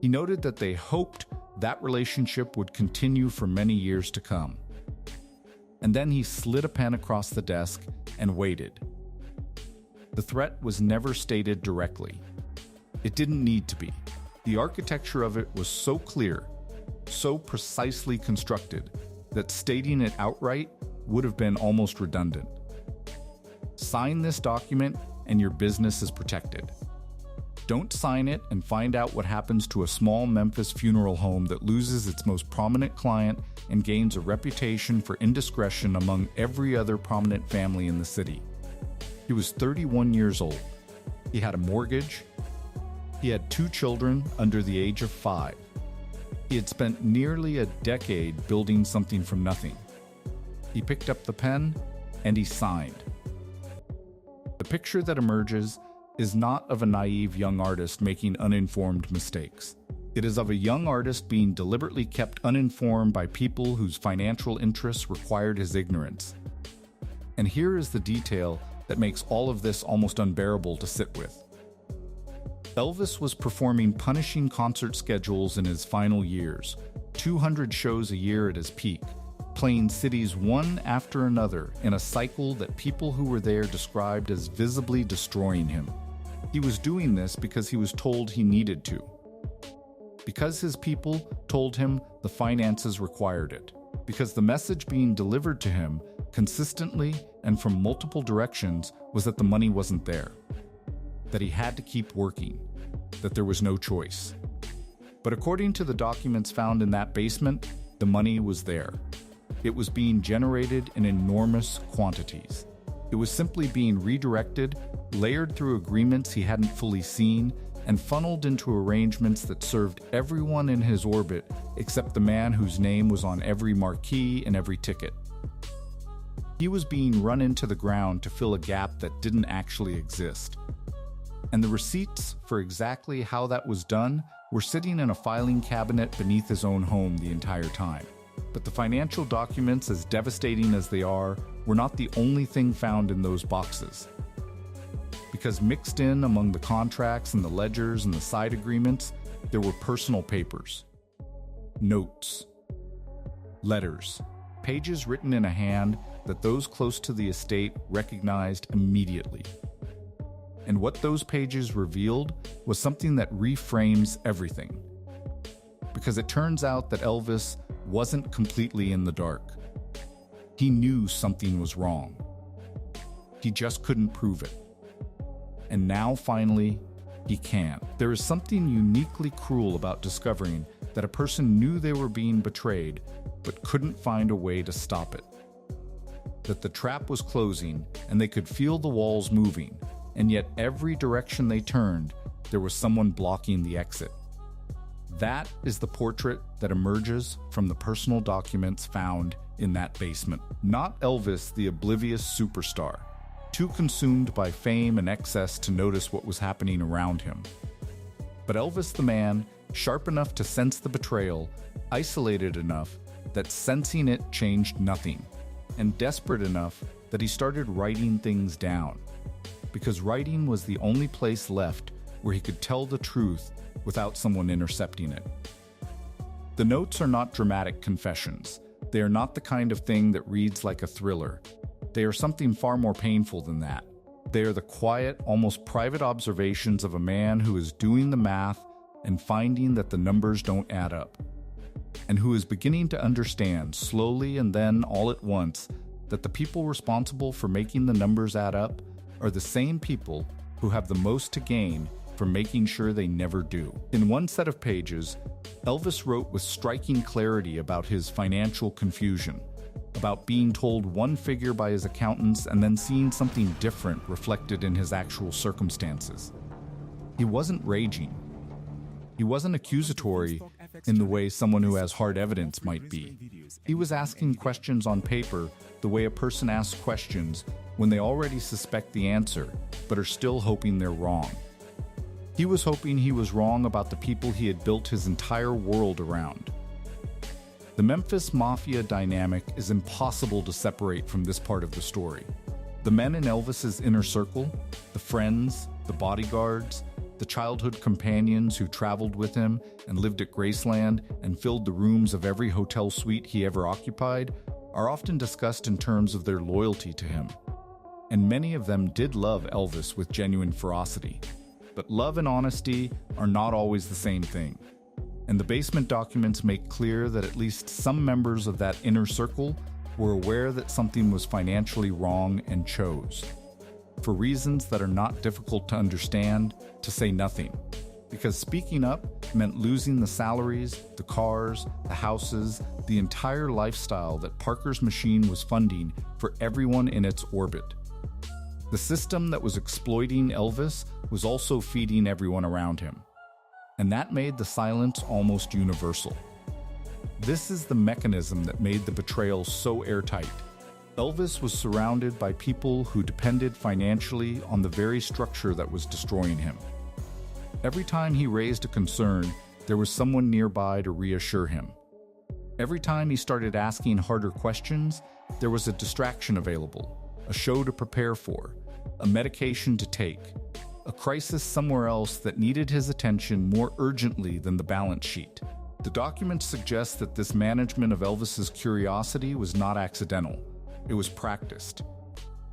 B: He noted that they hoped that relationship would continue for many years to come. And then he slid a pen across the desk and waited. The threat was never stated directly. It didn't need to be. The architecture of it was so clear, so precisely constructed, that stating it outright would have been almost redundant. Sign this document and your business is protected. Don't sign it and find out what happens to a small Memphis funeral home that loses its most prominent client and gains a reputation for indiscretion among every other prominent family in the city. He was 31 years old. He had a mortgage. He had 2 children under the age of 5. He had spent nearly a decade building something from nothing. He picked up the pen and he signed. The picture that emerges is not of a naive young artist making uninformed mistakes. It is of a young artist being deliberately kept uninformed by people whose financial interests required his ignorance. And here is the detail that makes all of this almost unbearable to sit with. Elvis was performing punishing concert schedules in his final years, 200 shows a year at his peak, playing cities one after another in a cycle that people who were there described as visibly destroying him. He was doing this because he was told he needed to. Because his people told him the finances required it. Because the message being delivered to him consistently and from multiple directions was that the money wasn't there. That he had to keep working. That there was no choice. But according to the documents found in that basement, the money was there. It was being generated in enormous quantities. It was simply being redirected, layered through agreements he hadn't fully seen, and funneled into arrangements that served everyone in his orbit except the man whose name was on every marquee and every ticket. He was being run into the ground to fill a gap that didn't actually exist. And the receipts for exactly how that was done were sitting in a filing cabinet beneath his own home the entire time. But the financial documents, as devastating as they are, were not the only thing found in those boxes. Because mixed in among the contracts and the ledgers and the side agreements, there were personal papers, notes, letters, pages written in a hand that those close to the estate recognized immediately. And what those pages revealed was something that reframes everything. Because it turns out that Elvis wasn't completely in the dark. He knew something was wrong. He just couldn't prove it. And now, finally, he can. There is something uniquely cruel about discovering that a person knew they were being betrayed, but couldn't find a way to stop it. That the trap was closing, and they could feel the walls moving, and yet every direction they turned, there was someone blocking the exit. That is the portrait that emerges from the personal documents found in that basement. Not Elvis, the oblivious superstar, too consumed by fame and excess to notice what was happening around him. But Elvis the man, sharp enough to sense the betrayal, isolated enough that sensing it changed nothing, and desperate enough that he started writing things down. Because writing was the only place left where he could tell the truth without someone intercepting it. The notes are not dramatic confessions. They are not the kind of thing that reads like a thriller. They are something far more painful than that. They are the quiet, almost private observations of a man who is doing the math and finding that the numbers don't add up, and who is beginning to understand, slowly and then all at once, that the people responsible for making the numbers add up are the same people who have the most to gain for making sure they never do. In one set of pages, Elvis wrote with striking clarity about his financial confusion, about being told one figure by his accountants and then seeing something different reflected in his actual circumstances. He wasn't raging. He wasn't accusatory in the way someone who has hard evidence might be. He was asking questions on paper the way a person asks questions when they already suspect the answer, but are still hoping they're wrong. He was hoping he was wrong about the people he had built his entire world around. The Memphis Mafia dynamic is impossible to separate from this part of the story. The men in Elvis's inner circle, the friends, the bodyguards, the childhood companions who traveled with him and lived at Graceland and filled the rooms of every hotel suite he ever occupied, are often discussed in terms of their loyalty to him. And many of them did love Elvis with genuine ferocity. But love and honesty are not always the same thing. And the basement documents make clear that at least some members of that inner circle were aware that something was financially wrong and chose, for reasons that are not difficult to understand, to say nothing. Because speaking up meant losing the salaries, the cars, the houses, the entire lifestyle that Parker's machine was funding for everyone in its orbit. The system that was exploiting Elvis was also feeding everyone around him. And that made the silence almost universal. This is the mechanism that made the betrayal so airtight. Elvis was surrounded by people who depended financially on the very structure that was destroying him. Every time he raised a concern, there was someone nearby to reassure him. Every time he started asking harder questions, there was a distraction available, a show to prepare for, a medication to take, a crisis somewhere else that needed his attention more urgently than the balance sheet. The documents suggest that this management of Elvis's curiosity was not accidental. It was practiced.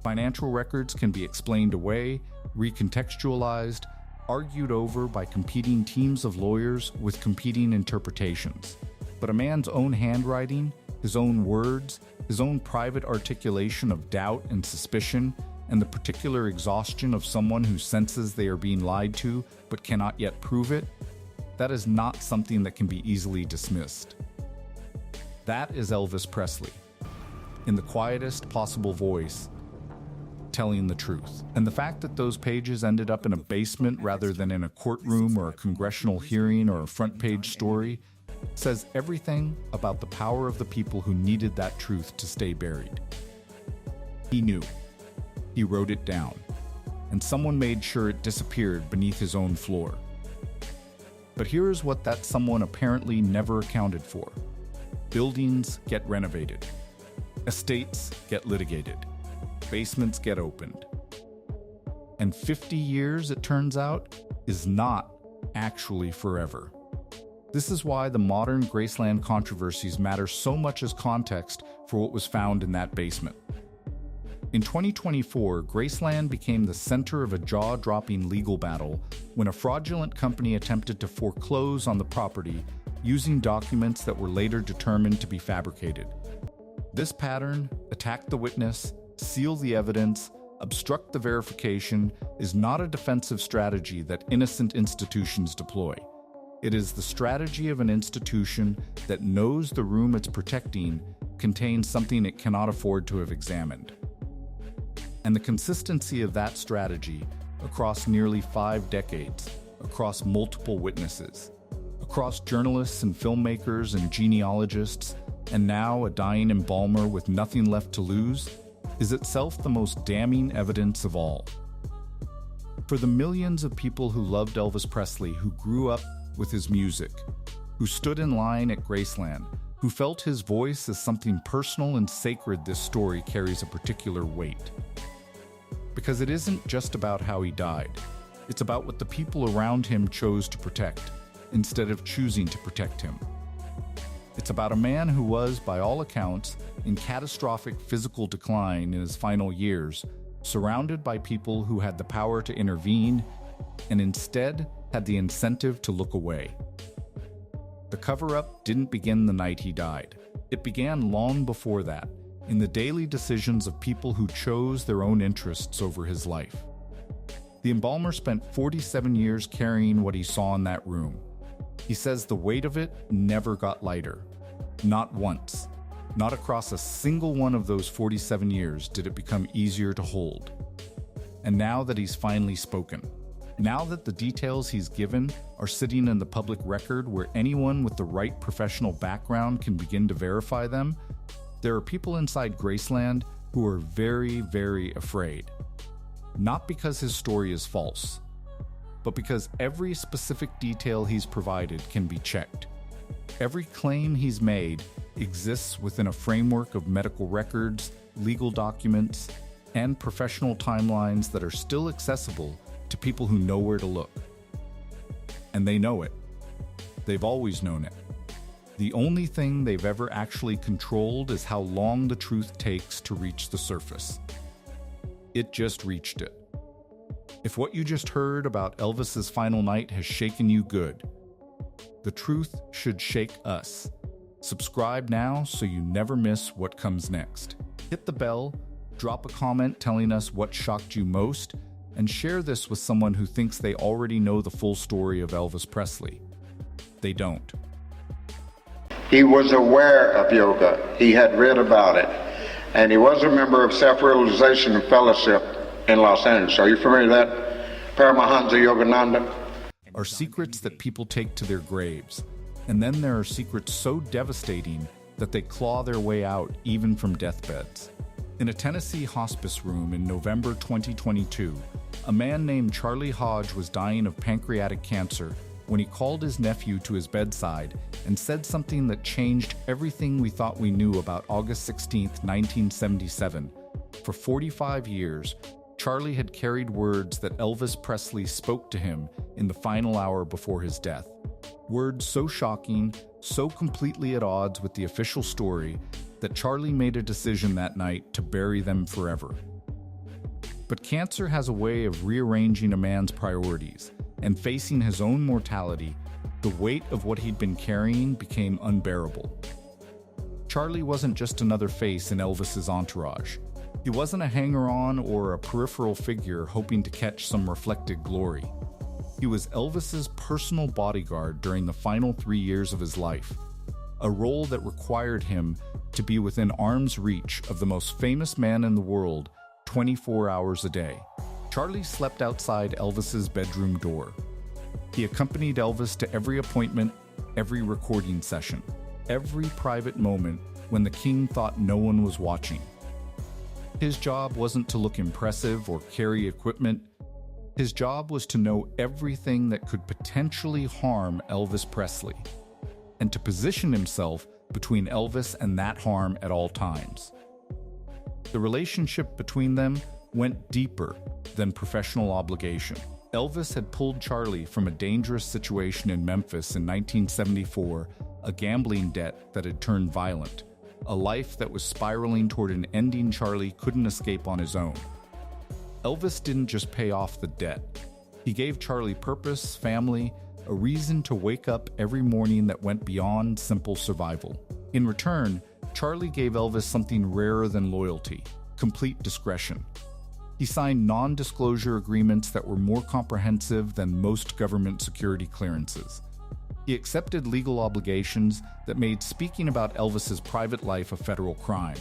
B: Financial records can be explained away, recontextualized, argued over by competing teams of lawyers with competing interpretations. But a man's own handwriting, his own words, his own private articulation of doubt and suspicion, and the particular exhaustion of someone who senses they are being lied to but cannot yet prove it, that is not something that can be easily dismissed. That is Elvis Presley, in the quietest possible voice, telling the truth. And the fact that those pages ended up in a basement rather than in a courtroom or a congressional hearing or a front page story says everything about the power of the people who needed that truth to stay buried. He knew. He wrote it down, and someone made sure it disappeared beneath his own floor. But here is what that someone apparently never accounted for. Buildings get renovated. Estates get litigated. Basements get opened. And 50 years, it turns out, is not actually forever. This is why the modern Graceland controversies matter so much as context for what was found in that basement. In 2024, Graceland became the center of a jaw-dropping legal battle when a fraudulent company attempted to foreclose on the property using documents that were later determined to be fabricated. This pattern, attack the witness, seal the evidence, obstruct the verification, is not a defensive strategy that innocent institutions deploy. It is the strategy of an institution that knows the room it's protecting contains something it cannot afford to have examined. And the consistency of that strategy across nearly 5 decades, across multiple witnesses, across journalists and filmmakers and genealogists, and now a dying embalmer with nothing left to lose, is itself the most damning evidence of all. For the millions of people who loved Elvis Presley, who grew up with his music, who stood in line at Graceland, who felt his voice as something personal and sacred, this story carries a particular weight. Because it isn't just about how he died. It's about what the people around him chose to protect, instead of choosing to protect him. It's about a man who was, by all accounts, in catastrophic physical decline in his final years, surrounded by people who had the power to intervene, and instead had the incentive to look away. The cover-up didn't begin the night he died. It began long before that, in the daily decisions of people who chose their own interests over his life. The embalmer spent 47 years carrying what he saw in that room. He says the weight of it never got lighter. Not once. Not across a single one of those 47 years did it become easier to hold. And now that he's finally spoken, now that the details he's given are sitting in the public record where anyone with the right professional background can begin to verify them, there are people inside Graceland who are very, very afraid. Not because his story is false, but because every specific detail he's provided can be checked. Every claim he's made exists within a framework of medical records, legal documents, and professional timelines that are still accessible to people who know where to look. And they know it. They've always known it. The only thing they've ever actually controlled is how long the truth takes to reach the surface. It just reached it. If what you just heard about Elvis's final night has shaken you good, the truth should shake us. Subscribe now so you never miss what comes next. Hit the bell, drop a comment telling us what shocked you most, and share this with someone who thinks they already know the full story of Elvis Presley. They don't.
D: He was aware of yoga. He had read about it. And he was a member of Self-Realization and Fellowship in Los Angeles. Are you familiar with that? Paramahansa Yogananda.
B: Are secrets that people take to their graves. And then there are secrets so devastating that they claw their way out even from deathbeds. In a Tennessee hospice room in November 2022, a man named Charlie Hodge was dying of pancreatic cancer when he called his nephew to his bedside and said something that changed everything we thought we knew about August 16, 1977. For 45 years, Charlie had carried words that Elvis Presley spoke to him in the final hour before his death. Words so shocking, so completely at odds with the official story, that Charlie made a decision that night to bury them forever. But cancer has a way of rearranging a man's priorities, and facing his own mortality, the weight of what he'd been carrying became unbearable. Charlie wasn't just another face in Elvis's entourage. He wasn't a hanger-on or a peripheral figure hoping to catch some reflected glory. He was Elvis's personal bodyguard during the final 3 years of his life, a role that required him to be within arm's reach of the most famous man in the world 24 hours a day. Charlie slept outside Elvis's bedroom door. He accompanied Elvis to every appointment, every recording session, every private moment when the king thought no one was watching. His job wasn't to look impressive or carry equipment. His job was to know everything that could potentially harm Elvis Presley, and to position himself between Elvis and that harm at all times. The relationship between them went deeper than professional obligation. Elvis had pulled Charlie from a dangerous situation in Memphis in 1974, a gambling debt that had turned violent, a life that was spiraling toward an ending Charlie couldn't escape on his own. Elvis didn't just pay off the debt. He gave Charlie purpose, family, a reason to wake up every morning that went beyond simple survival. In return, Charlie gave Elvis something rarer than loyalty: complete discretion. He signed non-disclosure agreements that were more comprehensive than most government security clearances. He accepted legal obligations that made speaking about Elvis's private life a federal crime.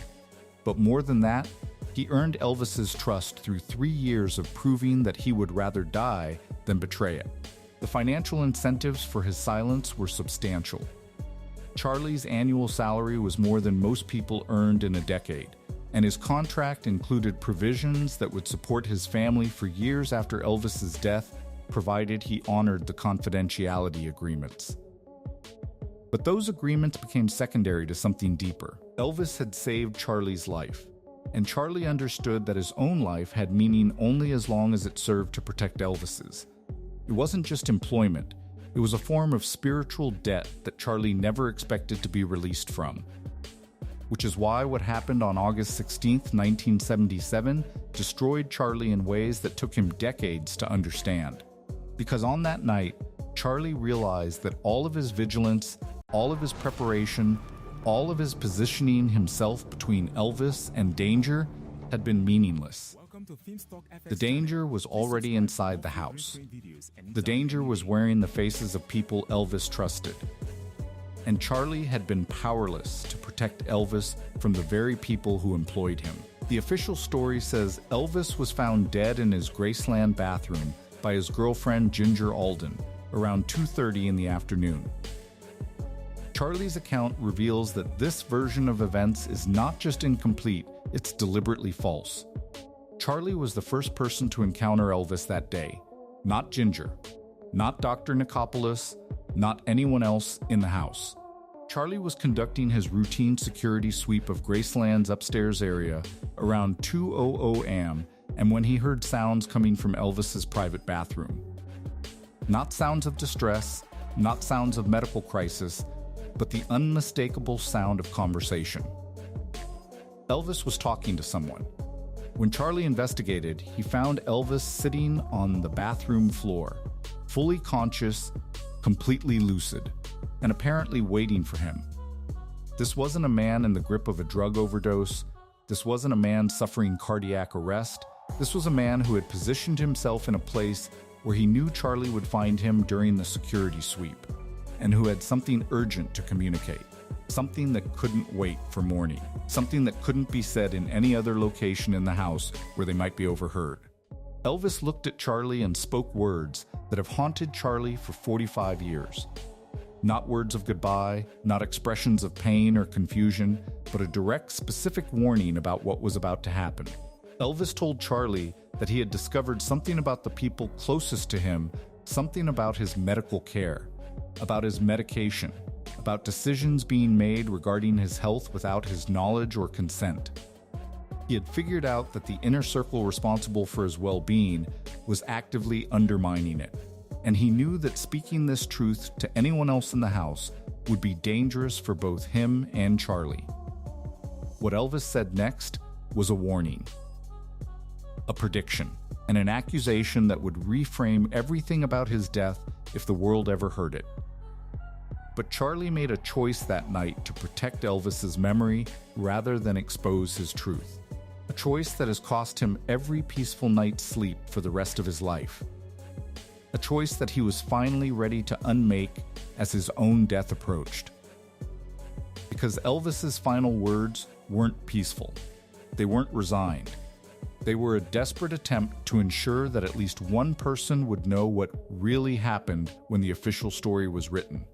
B: But more than that, he earned Elvis's trust through 3 years of proving that he would rather die than betray it. The financial incentives for his silence were substantial. Charlie's annual salary was more than most people earned in a decade, and his contract included provisions that would support his family for years after Elvis's death, provided he honored the confidentiality agreements. But those agreements became secondary to something deeper. Elvis had saved Charlie's life, and Charlie understood that his own life had meaning only as long as it served to protect Elvis's. It wasn't just employment, it was a form of spiritual debt that Charlie never expected to be released from. Which is why what happened on August 16, 1977, destroyed Charlie in ways that took him decades to understand. Because on that night, Charlie realized that all of his vigilance, all of his preparation, all of his positioning himself between Elvis and danger had been meaningless. The danger was already inside the house. The danger was wearing the faces of people Elvis trusted. And Charlie had been powerless to protect Elvis from the very people who employed him. The official story says Elvis was found dead in his Graceland bathroom by his girlfriend Ginger Alden around 2:30 in the afternoon. Charlie's account reveals that this version of events is not just incomplete, it's deliberately false. Charlie was the first person to encounter Elvis that day, not Ginger, not Dr. Nicopolis, not anyone else in the house. Charlie was conducting his routine security sweep of Graceland's upstairs area around 2:00 a.m. and when he heard sounds coming from Elvis's private bathroom. Not sounds of distress, not sounds of medical crisis, but the unmistakable sound of conversation. Elvis was talking to someone. When Charlie investigated, he found Elvis sitting on the bathroom floor, fully conscious, completely lucid, and apparently waiting for him. This wasn't a man in the grip of a drug overdose. This wasn't a man suffering cardiac arrest. This was a man who had positioned himself in a place where he knew Charlie would find him during the security sweep, and who had something urgent to communicate, something that couldn't wait for morning, something that couldn't be said in any other location in the house where they might be overheard. Elvis looked at Charlie and spoke words that have haunted Charlie for 45 years. Not words of goodbye, not expressions of pain or confusion, but a direct, specific warning about what was about to happen. Elvis told Charlie that he had discovered something about the people closest to him, something about his medical care, about his medication, about decisions being made regarding his health without his knowledge or consent. He had figured out that the inner circle responsible for his well-being was actively undermining it, and he knew that speaking this truth to anyone else in the house would be dangerous for both him and Charlie. What Elvis said next was a warning, a prediction, and an accusation that would reframe everything about his death if the world ever heard it. But Charlie made a choice that night to protect Elvis's memory rather than expose his truth. A choice that has cost him every peaceful night's sleep for the rest of his life. A choice that he was finally ready to unmake as his own death approached. Because Elvis's final words weren't peaceful. They weren't resigned. They were a desperate attempt to ensure that at least one person would know what really happened when the official story was written.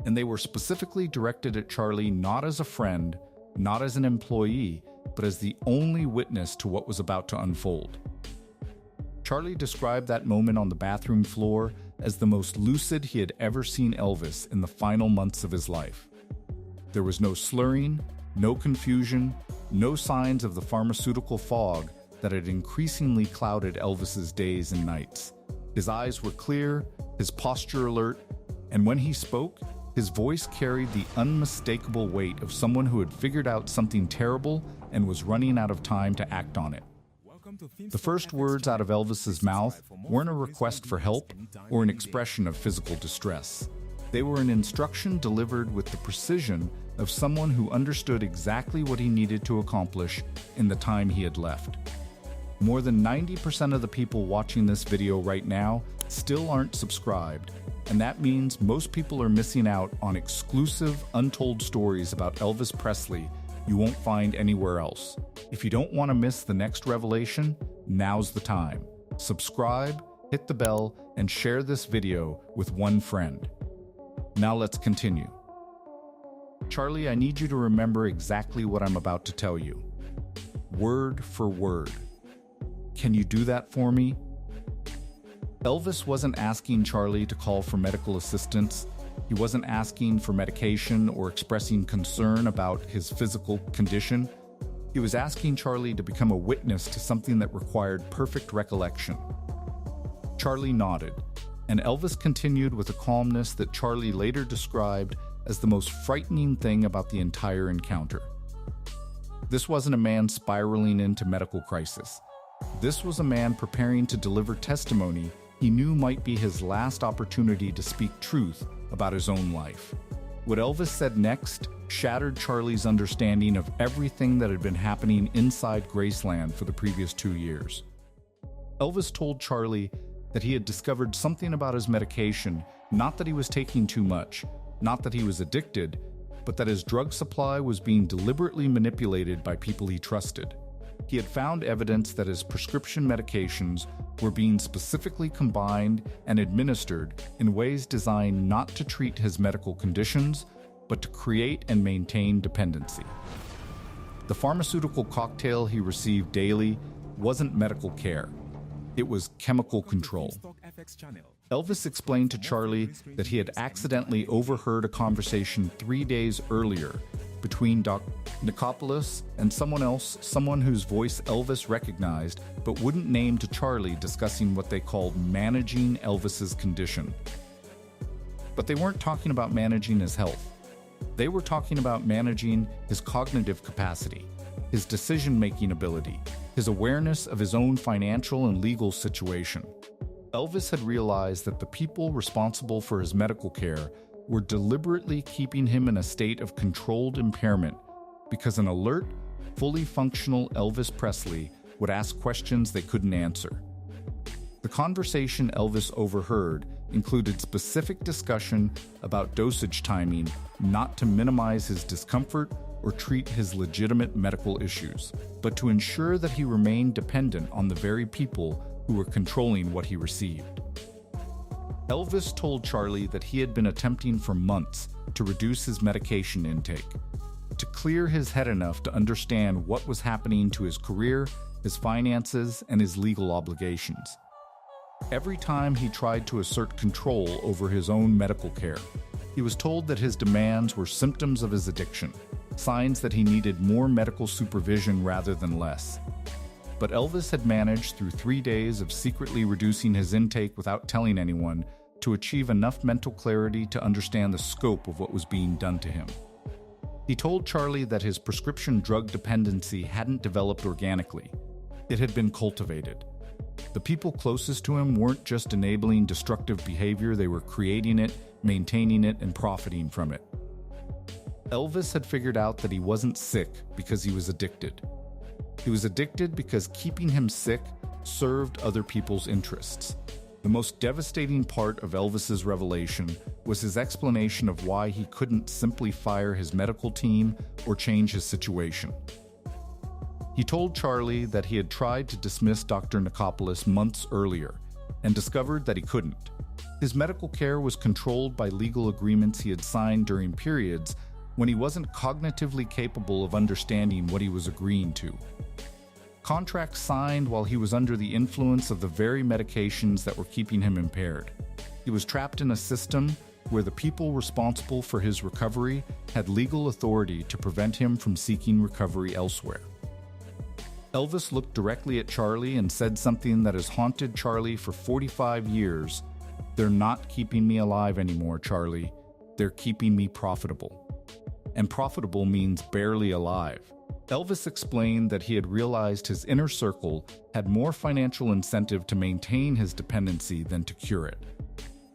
B: And they were specifically directed at Charlie not as a friend, not as an employee, but as the only witness to what was about to unfold. Charlie described that moment on the bathroom floor as the most lucid he had ever seen Elvis in the final months of his life. There was no slurring, no confusion, no signs of the pharmaceutical fog that had increasingly clouded Elvis's days and nights. His eyes were clear, his posture alert, and when he spoke, his voice carried the unmistakable weight of someone who had figured out something terrible and was running out of time to act on it. The first words out of Elvis's mouth weren't a request for help or an expression of physical distress. They were an instruction delivered with the precision of someone who understood exactly what he needed to accomplish in the time he had left. More than 90% of the people watching this video right now still aren't subscribed, and that means most people are missing out on exclusive, untold stories about Elvis Presley you won't find anywhere else. If you don't want to miss the next revelation, now's the time. Subscribe, hit the bell, and share this video with one friend. Now let's continue. Charlie, I need you to remember exactly what I'm about to tell you. Word for word. Can you do that for me? Elvis wasn't asking Charlie to call for medical assistance. He wasn't asking for medication or expressing concern about his physical condition. He was asking Charlie to become a witness to something that required perfect recollection. Charlie nodded, and Elvis continued with a calmness that Charlie later described as the most frightening thing about the entire encounter. This wasn't a man spiraling into medical crisis. This was a man preparing to deliver testimony he knew might be his last opportunity to speak truth about his own life. What Elvis said next shattered Charlie's understanding of everything that had been happening inside Graceland for the previous 2 years. Elvis told Charlie that he had discovered something about his medication, not that he was taking too much, not that he was addicted, but that his drug supply was being deliberately manipulated by people he trusted. He had found evidence that his prescription medications were being specifically combined and administered in ways designed not to treat his medical conditions, but to create and maintain dependency. The pharmaceutical cocktail he received daily wasn't medical care. It was chemical control. Elvis explained to Charlie that he had accidentally overheard a conversation 3 days earlier between Dr. Nicopolis and someone else, someone whose voice Elvis recognized but wouldn't name to Charlie, discussing what they called managing Elvis's condition. But they weren't talking about managing his health. They were talking about managing his cognitive capacity, his decision-making ability, his awareness of his own financial and legal situation. Elvis had realized that the people responsible for his medical care were deliberately keeping him in a state of controlled impairment because an alert, fully functional Elvis Presley would ask questions they couldn't answer. The conversation Elvis overheard included specific discussion about dosage timing, not to minimize his discomfort or treat his legitimate medical issues, but to ensure that he remained dependent on the very people who were controlling what he received. Elvis told Charlie that he had been attempting for months to reduce his medication intake, to clear his head enough to understand what was happening to his career, his finances, and his legal obligations. Every time he tried to assert control over his own medical care, he was told that his demands were symptoms of his addiction, signs that he needed more medical supervision rather than less. But Elvis had managed through 3 days of secretly reducing his intake without telling anyone to achieve enough mental clarity to understand the scope of what was being done to him. He told Charlie that his prescription drug dependency hadn't developed organically. It had been cultivated. The people closest to him weren't just enabling destructive behavior, they were creating it, maintaining it, and profiting from it. Elvis had figured out that he wasn't sick because he was addicted. He was addicted because keeping him sick served other people's interests. The most devastating part of Elvis's revelation was his explanation of why he couldn't simply fire his medical team or change his situation. He told Charlie that he had tried to dismiss Dr. Nicopolis months earlier and discovered that he couldn't. His medical care was controlled by legal agreements he had signed during periods when he wasn't cognitively capable of understanding what he was agreeing to. Contracts signed while he was under the influence of the very medications that were keeping him impaired. He was trapped in a system where the people responsible for his recovery had legal authority to prevent him from seeking recovery elsewhere. Elvis looked directly at Charlie and said something that has haunted Charlie for 45 years. "They're not keeping me alive anymore, Charlie. They're keeping me profitable." And profitable means barely alive. Elvis explained that he had realized his inner circle had more financial incentive to maintain his dependency than to cure it.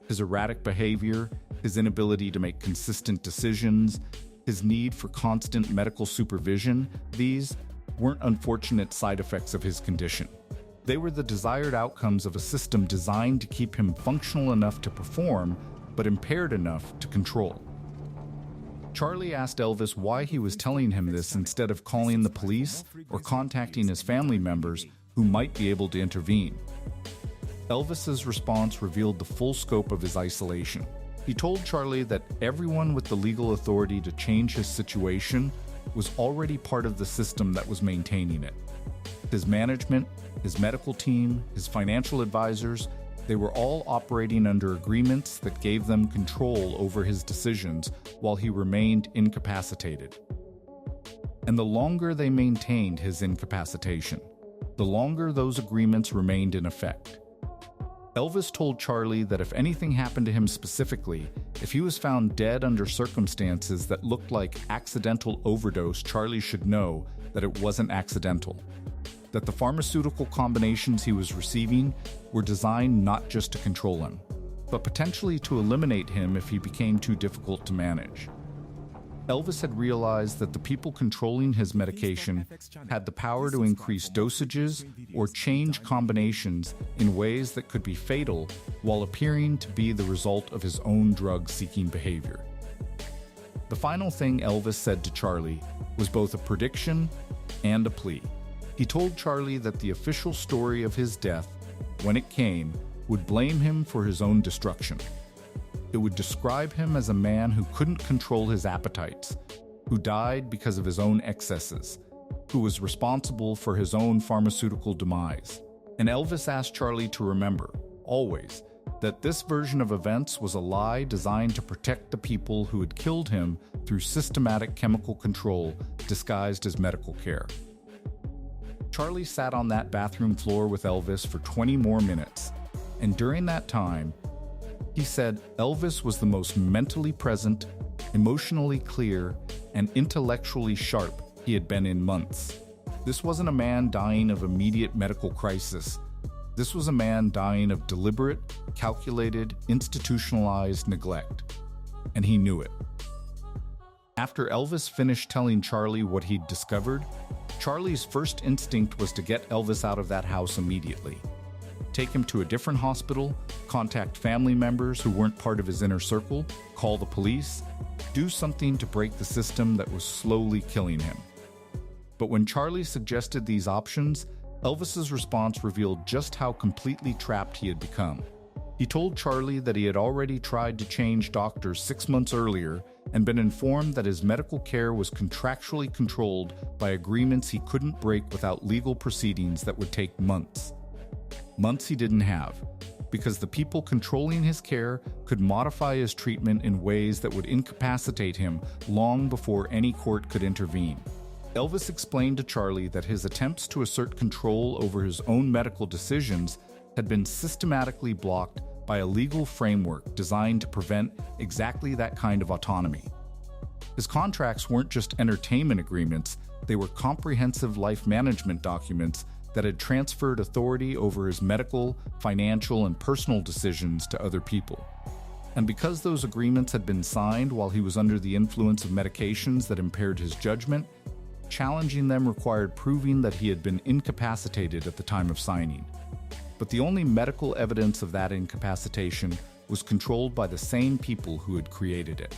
B: His erratic behavior, his inability to make consistent decisions, his need for constant medical supervision, these weren't unfortunate side effects of his condition. They were the desired outcomes of a system designed to keep him functional enough to perform, but impaired enough to control. Charlie asked Elvis why he was telling him this instead of calling the police or contacting his family members who might be able to intervene. Elvis's response revealed the full scope of his isolation. He told Charlie that everyone with the legal authority to change his situation was already part of the system that was maintaining it. His management, his medical team, his financial advisors, they were all operating under agreements that gave them control over his decisions while he remained incapacitated. And the longer they maintained his incapacitation, the longer those agreements remained in effect. Elvis told Charlie that if anything happened to him specifically, if he was found dead under circumstances that looked like accidental overdose, Charlie should know that it wasn't accidental. That the pharmaceutical combinations he was receiving were designed not just to control him, but potentially to eliminate him if he became too difficult to manage. Elvis had realized that the people controlling his medication had the power to increase dosages or change combinations in ways that could be fatal while appearing to be the result of his own drug-seeking behavior. The final thing Elvis said to Charlie was both a prediction and a plea. He told Charlie that the official story of his death, when it came, would blame him for his own destruction. It would describe him as a man who couldn't control his appetites, who died because of his own excesses, who was responsible for his own pharmaceutical demise. And Elvis asked Charlie to remember, always, that this version of events was a lie designed to protect the people who had killed him through systematic chemical control disguised as medical care. Charlie sat on that bathroom floor with Elvis for 20 more minutes, and during that time, he said Elvis was the most mentally present, emotionally clear, and intellectually sharp he had been in months. This wasn't a man dying of immediate medical crisis. This was a man dying of deliberate, calculated, institutionalized neglect. And he knew it. After Elvis finished telling Charlie what he'd discovered, Charlie's first instinct was to get Elvis out of that house immediately. Take him to a different hospital, contact family members who weren't part of his inner circle, call the police, do something to break the system that was slowly killing him. But when Charlie suggested these options, Elvis's response revealed just how completely trapped he had become. He told Charlie that he had already tried to change doctors 6 months earlier and been informed that his medical care was contractually controlled by agreements he couldn't break without legal proceedings that would take months. Months he didn't have, because the people controlling his care could modify his treatment in ways that would incapacitate him long before any court could intervene. Elvis explained to Charlie that his attempts to assert control over his own medical decisions had been systematically blocked by a legal framework designed to prevent exactly that kind of autonomy. His contracts weren't just entertainment agreements, they were comprehensive life management documents that had transferred authority over his medical, financial, and personal decisions to other people. And because those agreements had been signed while he was under the influence of medications that impaired his judgment, challenging them required proving that he had been incapacitated at the time of signing. But the only medical evidence of that incapacitation was controlled by the same people who had created it.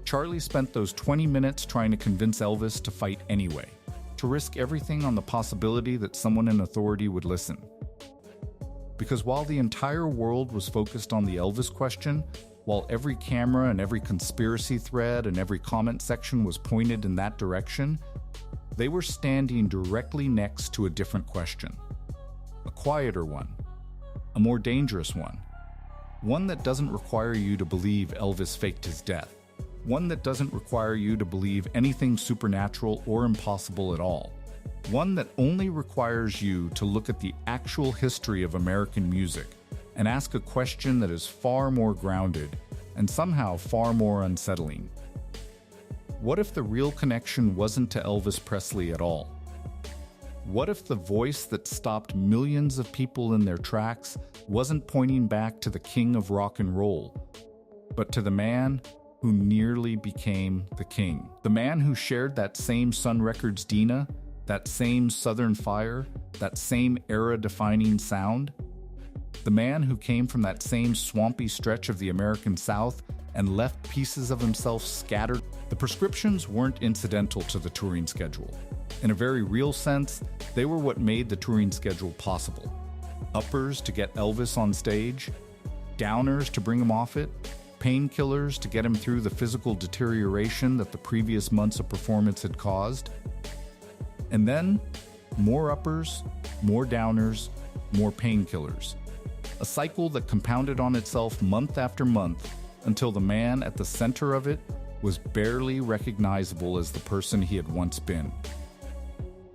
B: Charlie spent those 20 minutes trying to convince Elvis to fight anyway, to risk everything on the possibility that someone in authority would listen. Because while the entire world was focused on the Elvis question, while every camera and every conspiracy thread and every comment section was pointed in that direction, they were standing directly next to a different question. A quieter one. A more dangerous one. One that doesn't require you to believe Elvis faked his death. One that doesn't require you to believe anything supernatural or impossible at all. One that only requires you to look at the actual history of American music and ask a question that is far more grounded and somehow far more unsettling. What if the real connection wasn't to Elvis Presley at all? What if the voice that stopped millions of people in their tracks wasn't pointing back to the king of rock and roll, but to the man who nearly became the king? The man who shared that same Sun Records Dina, that same Southern Fire, that same era-defining sound? The man who came from that same swampy stretch of the American South and left pieces of himself scattered? The prescriptions weren't incidental to the touring schedule. In a very real sense, they were what made the touring schedule possible. Uppers to get Elvis on stage, downers to bring him off it, painkillers to get him through the physical deterioration that the previous months of performance had caused. And then, more uppers, more downers, more painkillers. A cycle that compounded on itself month after month until the man at the center of it was barely recognizable as the person he had once been.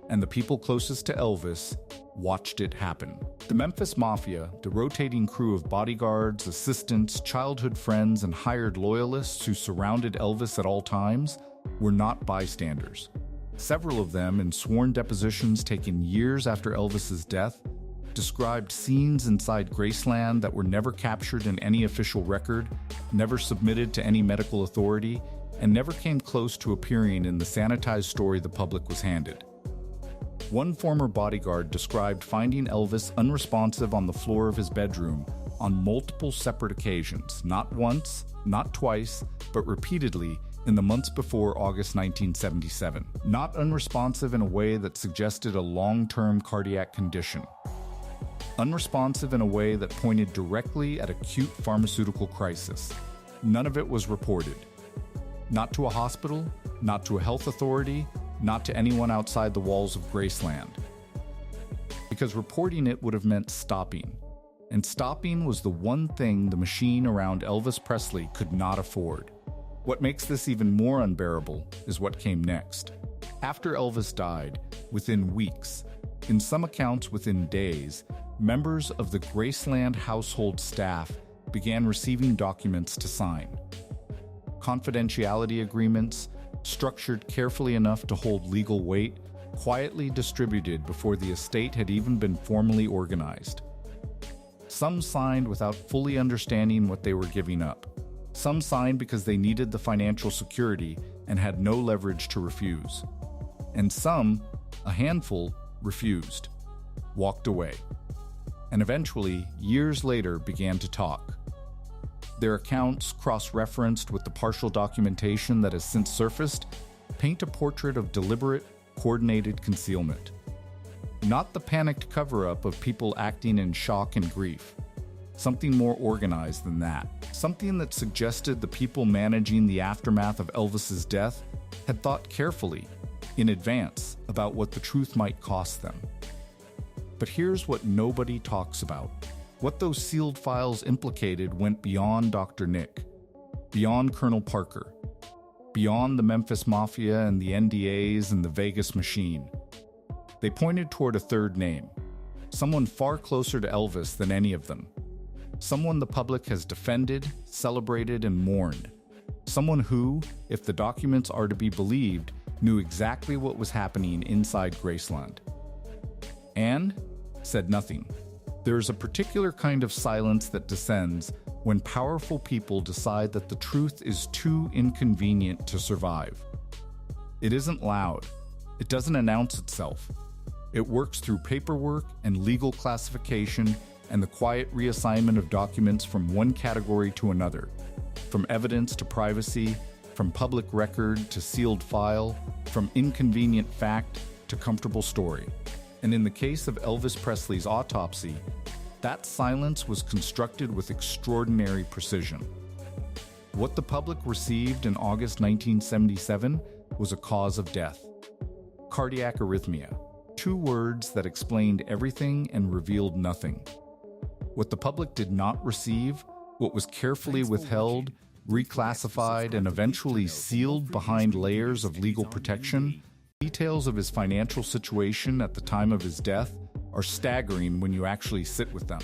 B: And the people closest to Elvis watched it happen. The Memphis Mafia, the rotating crew of bodyguards, assistants, childhood friends, and hired loyalists who surrounded Elvis at all times, were not bystanders. Several of them, in sworn depositions taken years after Elvis's death, described scenes inside Graceland that were never captured in any official record, never submitted to any medical authority, and never came close to appearing in the sanitized story the public was handed. One former bodyguard described finding Elvis unresponsive on the floor of his bedroom on multiple separate occasions, not once, not twice, but repeatedly in the months before August 1977. Not unresponsive in a way that suggested a long-term cardiac condition. Unresponsive in a way that pointed directly at acute pharmaceutical crisis. None of it was reported. Not to a hospital, not to a health authority, not to anyone outside the walls of Graceland. Because reporting it would have meant stopping. And stopping was the one thing the machine around Elvis Presley could not afford. What makes this even more unbearable is what came next. After Elvis died, within weeks, in some accounts within days, members of the Graceland household staff began receiving documents to sign. Confidentiality agreements, structured carefully enough to hold legal weight, quietly distributed before the estate had even been formally organized. Some signed without fully understanding what they were giving up. Some signed because they needed the financial security and had no leverage to refuse. And some, a handful, refused, walked away, and eventually, years later, began to talk. Their accounts, cross-referenced with the partial documentation that has since surfaced, paint a portrait of deliberate, coordinated concealment. Not the panicked cover-up of people acting in shock and grief. Something more organized than that. Something that suggested the people managing the aftermath of Elvis's death had thought carefully, in advance, about what the truth might cost them. But here's what nobody talks about. What those sealed files implicated went beyond Dr. Nick, beyond Colonel Parker, beyond the Memphis Mafia and the NDAs and the Vegas machine. They pointed toward a third name, someone far closer to Elvis than any of them. Someone the public has defended, celebrated, and mourned. Someone who, if the documents are to be believed, knew exactly what was happening inside Graceland. And said nothing. There is a particular kind of silence that descends when powerful people decide that the truth is too inconvenient to survive. It isn't loud. It doesn't announce itself. It works through paperwork and legal classification and the quiet reassignment of documents from one category to another, from evidence to privacy, from public record to sealed file, from inconvenient fact to comfortable story. And in the case of Elvis Presley's autopsy, that silence was constructed with extraordinary precision. What the public received in August 1977 was a cause of death. Cardiac arrhythmia. 2 words that explained everything and revealed nothing. What the public did not receive, what was carefully withheld, reclassified, and eventually sealed behind layers of legal protection, details of his financial situation at the time of his death are staggering when you actually sit with them.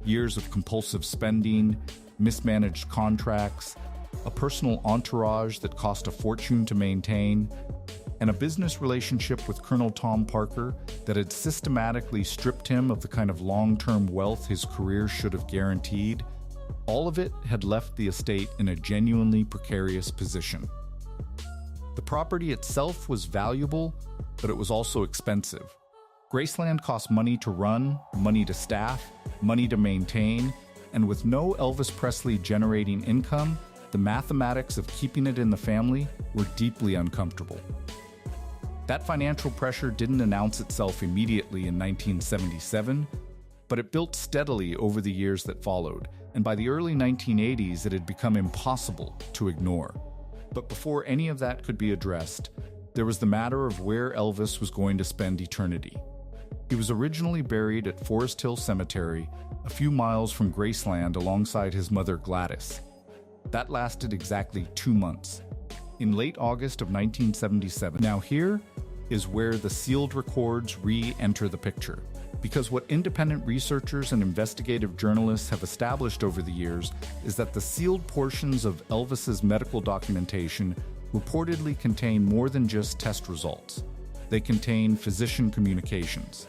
B: Years of compulsive spending, mismanaged contracts, a personal entourage that cost a fortune to maintain, and a business relationship with Colonel Tom Parker that had systematically stripped him of the kind of long-term wealth his career should have guaranteed. All of it had left the estate in a genuinely precarious position. The property itself was valuable, but it was also expensive. Graceland cost money to run, money to staff, money to maintain, and with no Elvis Presley generating income, the mathematics of keeping it in the family were deeply uncomfortable. That financial pressure didn't announce itself immediately in 1977, but it built steadily over the years that followed, and by the early 1980s it had become impossible to ignore. But before any of that could be addressed, there was the matter of where Elvis was going to spend eternity. He was originally buried at Forest Hill Cemetery, a few miles from Graceland alongside his mother Gladys. That lasted exactly 2 months. In late August of 1977. Now here is where the sealed records re-enter the picture. Because what independent researchers and investigative journalists have established over the years is that the sealed portions of Elvis's medical documentation reportedly contain more than just test results. They contain physician communications,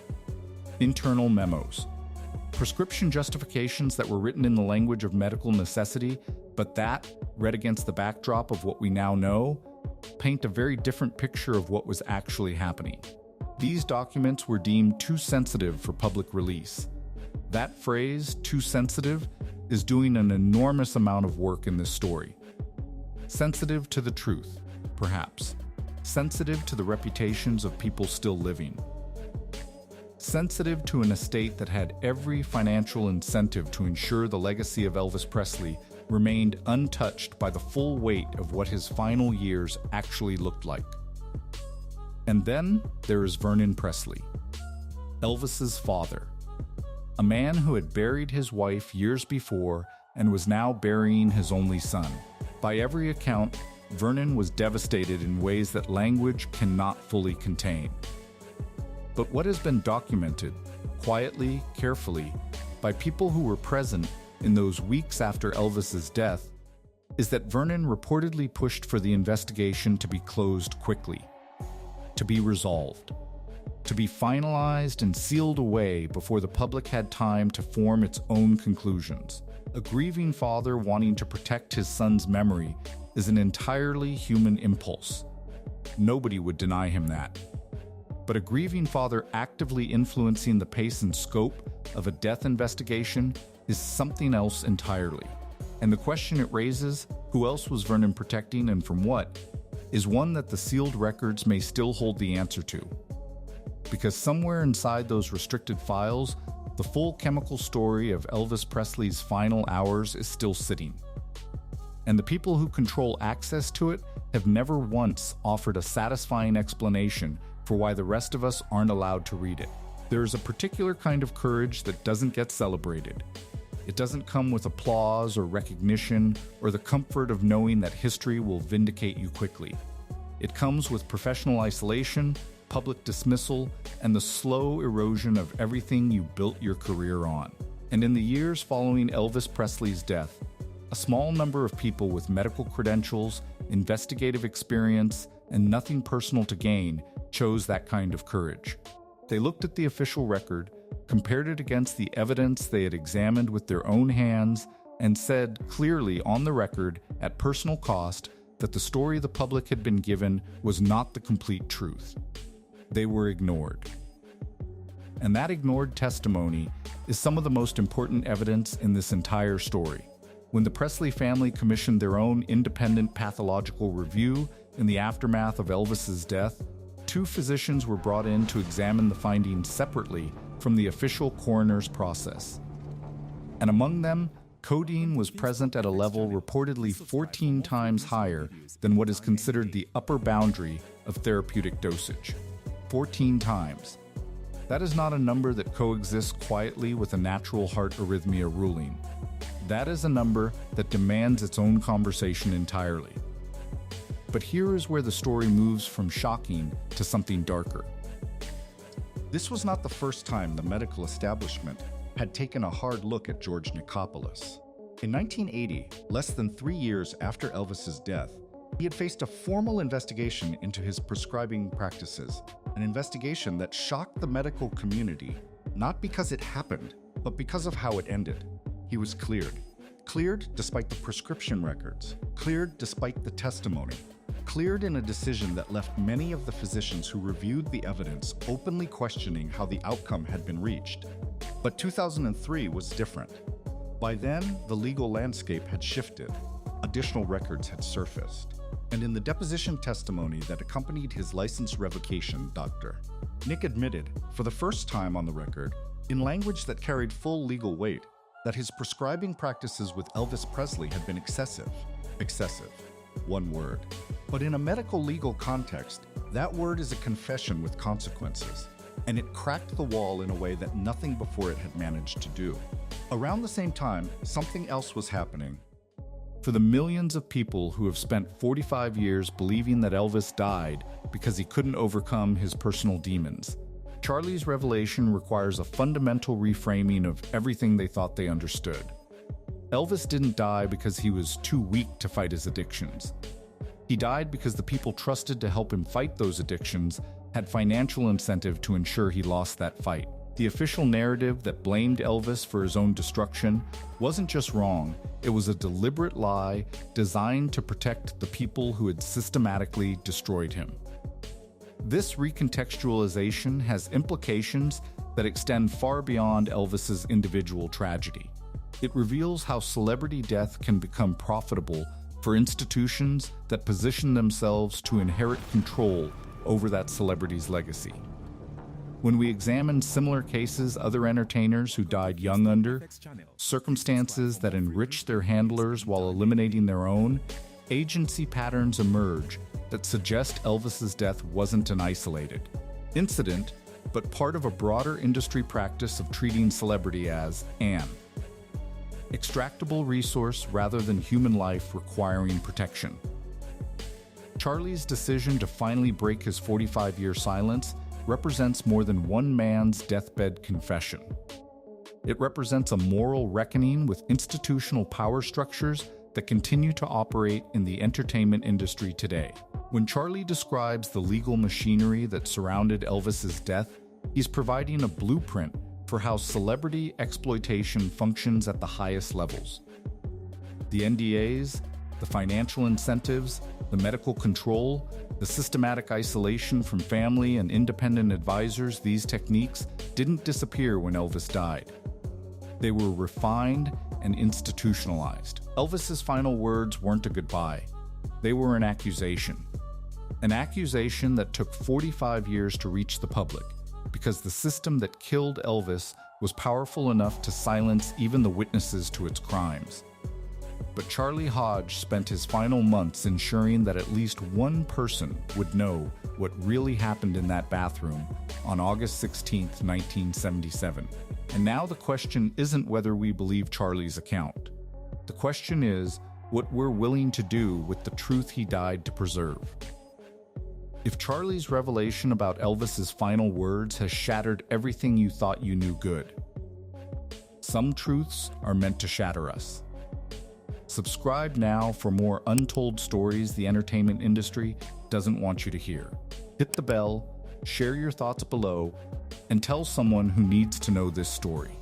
B: internal memos, Prescription justifications that were written in the language of medical necessity, but that, read against the backdrop of what we now know, paint a very different picture of what was actually happening. These documents were deemed too sensitive for public release. That phrase, too sensitive, is doing an enormous amount of work in this story. Sensitive to the truth, perhaps. Sensitive to the reputations of people still living. Sensitive to an estate that had every financial incentive to ensure the legacy of Elvis Presley remained untouched by the full weight of what his final years actually looked like. And then there is Vernon Presley, Elvis's father, a man who had buried his wife years before and was now burying his only son. By every account, Vernon was devastated in ways that language cannot fully contain. But what has been documented, quietly, carefully, by people who were present in those weeks after Elvis's death, is that Vernon reportedly pushed for the investigation to be closed quickly, to be resolved, to be finalized and sealed away before the public had time to form its own conclusions. A grieving father wanting to protect his son's memory is an entirely human impulse. Nobody would deny him that. But a grieving father actively influencing the pace and scope of a death investigation is something else entirely. And the question it raises, who else was Vernon protecting and from what, is one that the sealed records may still hold the answer to. Because somewhere inside those restricted files, the full chemical story of Elvis Presley's final hours is still sitting. And the people who control access to it have never once offered a satisfying explanation for why the rest of us aren't allowed to read it. There is a particular kind of courage that doesn't get celebrated. It doesn't come with applause or recognition or the comfort of knowing that history will vindicate you quickly. It comes with professional isolation, public dismissal, and the slow erosion of everything you built your career on. And in the years following Elvis Presley's death, a small number of people with medical credentials, investigative experience, and nothing personal to gain chose that kind of courage. They looked at the official record, compared it against the evidence they had examined with their own hands, and said clearly on the record, at personal cost, that the story the public had been given was not the complete truth. They were ignored. And that ignored testimony is some of the most important evidence in this entire story. When the Presley family commissioned their own independent pathological review in the aftermath of Elvis's death, 2 physicians were brought in to examine the findings separately from the official coroner's process. And among them, codeine was present at a level reportedly 14 times higher than what is considered the upper boundary of therapeutic dosage. 14 times. That is not a number that coexists quietly with a natural heart arrhythmia ruling. That is a number that demands its own conversation entirely. But here is where the story moves from shocking to something darker. This was not the first time the medical establishment had taken a hard look at George Nicopolis. In 1980, less than 3 years after Elvis's death, he had faced a formal investigation into his prescribing practices, an investigation that shocked the medical community, not because it happened, but because of how it ended. He was cleared. Cleared despite the prescription records. Cleared despite the testimony. Cleared in a decision that left many of the physicians who reviewed the evidence openly questioning how the outcome had been reached. But 2003 was different. By then, the legal landscape had shifted. Additional records had surfaced. And in the deposition testimony that accompanied his license revocation, Dr. Nick admitted, for the first time on the record, in language that carried full legal weight, that his prescribing practices with Elvis Presley had been excessive. Excessive. One word. But in a medical legal context, that word is a confession with consequences. And it cracked the wall in a way that nothing before it had managed to do. Around the same time, something else was happening. For the millions of people who have spent 45 years believing that Elvis died because he couldn't overcome his personal demons, Charlie's revelation requires a fundamental reframing of everything they thought they understood. Elvis didn't die because he was too weak to fight his addictions. He died because the people trusted to help him fight those addictions had financial incentive to ensure he lost that fight. The official narrative that blamed Elvis for his own destruction wasn't just wrong, it was a deliberate lie designed to protect the people who had systematically destroyed him. This recontextualization has implications that extend far beyond Elvis's individual tragedy. It reveals how celebrity death can become profitable for institutions that position themselves to inherit control over that celebrity's legacy. When we examine similar cases other entertainers who died young under, circumstances that enriched their handlers while eliminating their own, agency patterns emerge that suggest Elvis's death wasn't an isolated incident, but part of a broader industry practice of treating celebrity as an extractable resource rather than human life requiring protection. Charlie's decision to finally break his 45-year silence represents more than one man's deathbed confession. It represents a moral reckoning with institutional power structures that continue to operate in the entertainment industry today. When Charlie describes the legal machinery that surrounded Elvis's death, he's providing a blueprint for how celebrity exploitation functions at the highest levels. The NDAs, the financial incentives, the medical control, the systematic isolation from family and independent advisors, these techniques didn't disappear when Elvis died. They were refined and institutionalized. Elvis's final words weren't a goodbye. They were an accusation. An accusation that took 45 years to reach the public, because the system that killed Elvis was powerful enough to silence even the witnesses to its crimes. But Charlie Hodge spent his final months ensuring that at least one person would know what really happened in that bathroom on August 16, 1977. And now the question isn't whether we believe Charlie's account. The question is what we're willing to do with the truth he died to preserve. If Charlie's revelation about Elvis's final words has shattered everything you thought you knew good, some truths are meant to shatter us. Subscribe now for more untold stories the entertainment industry doesn't want you to hear. Hit the bell, share your thoughts below, and tell someone who needs to know this story.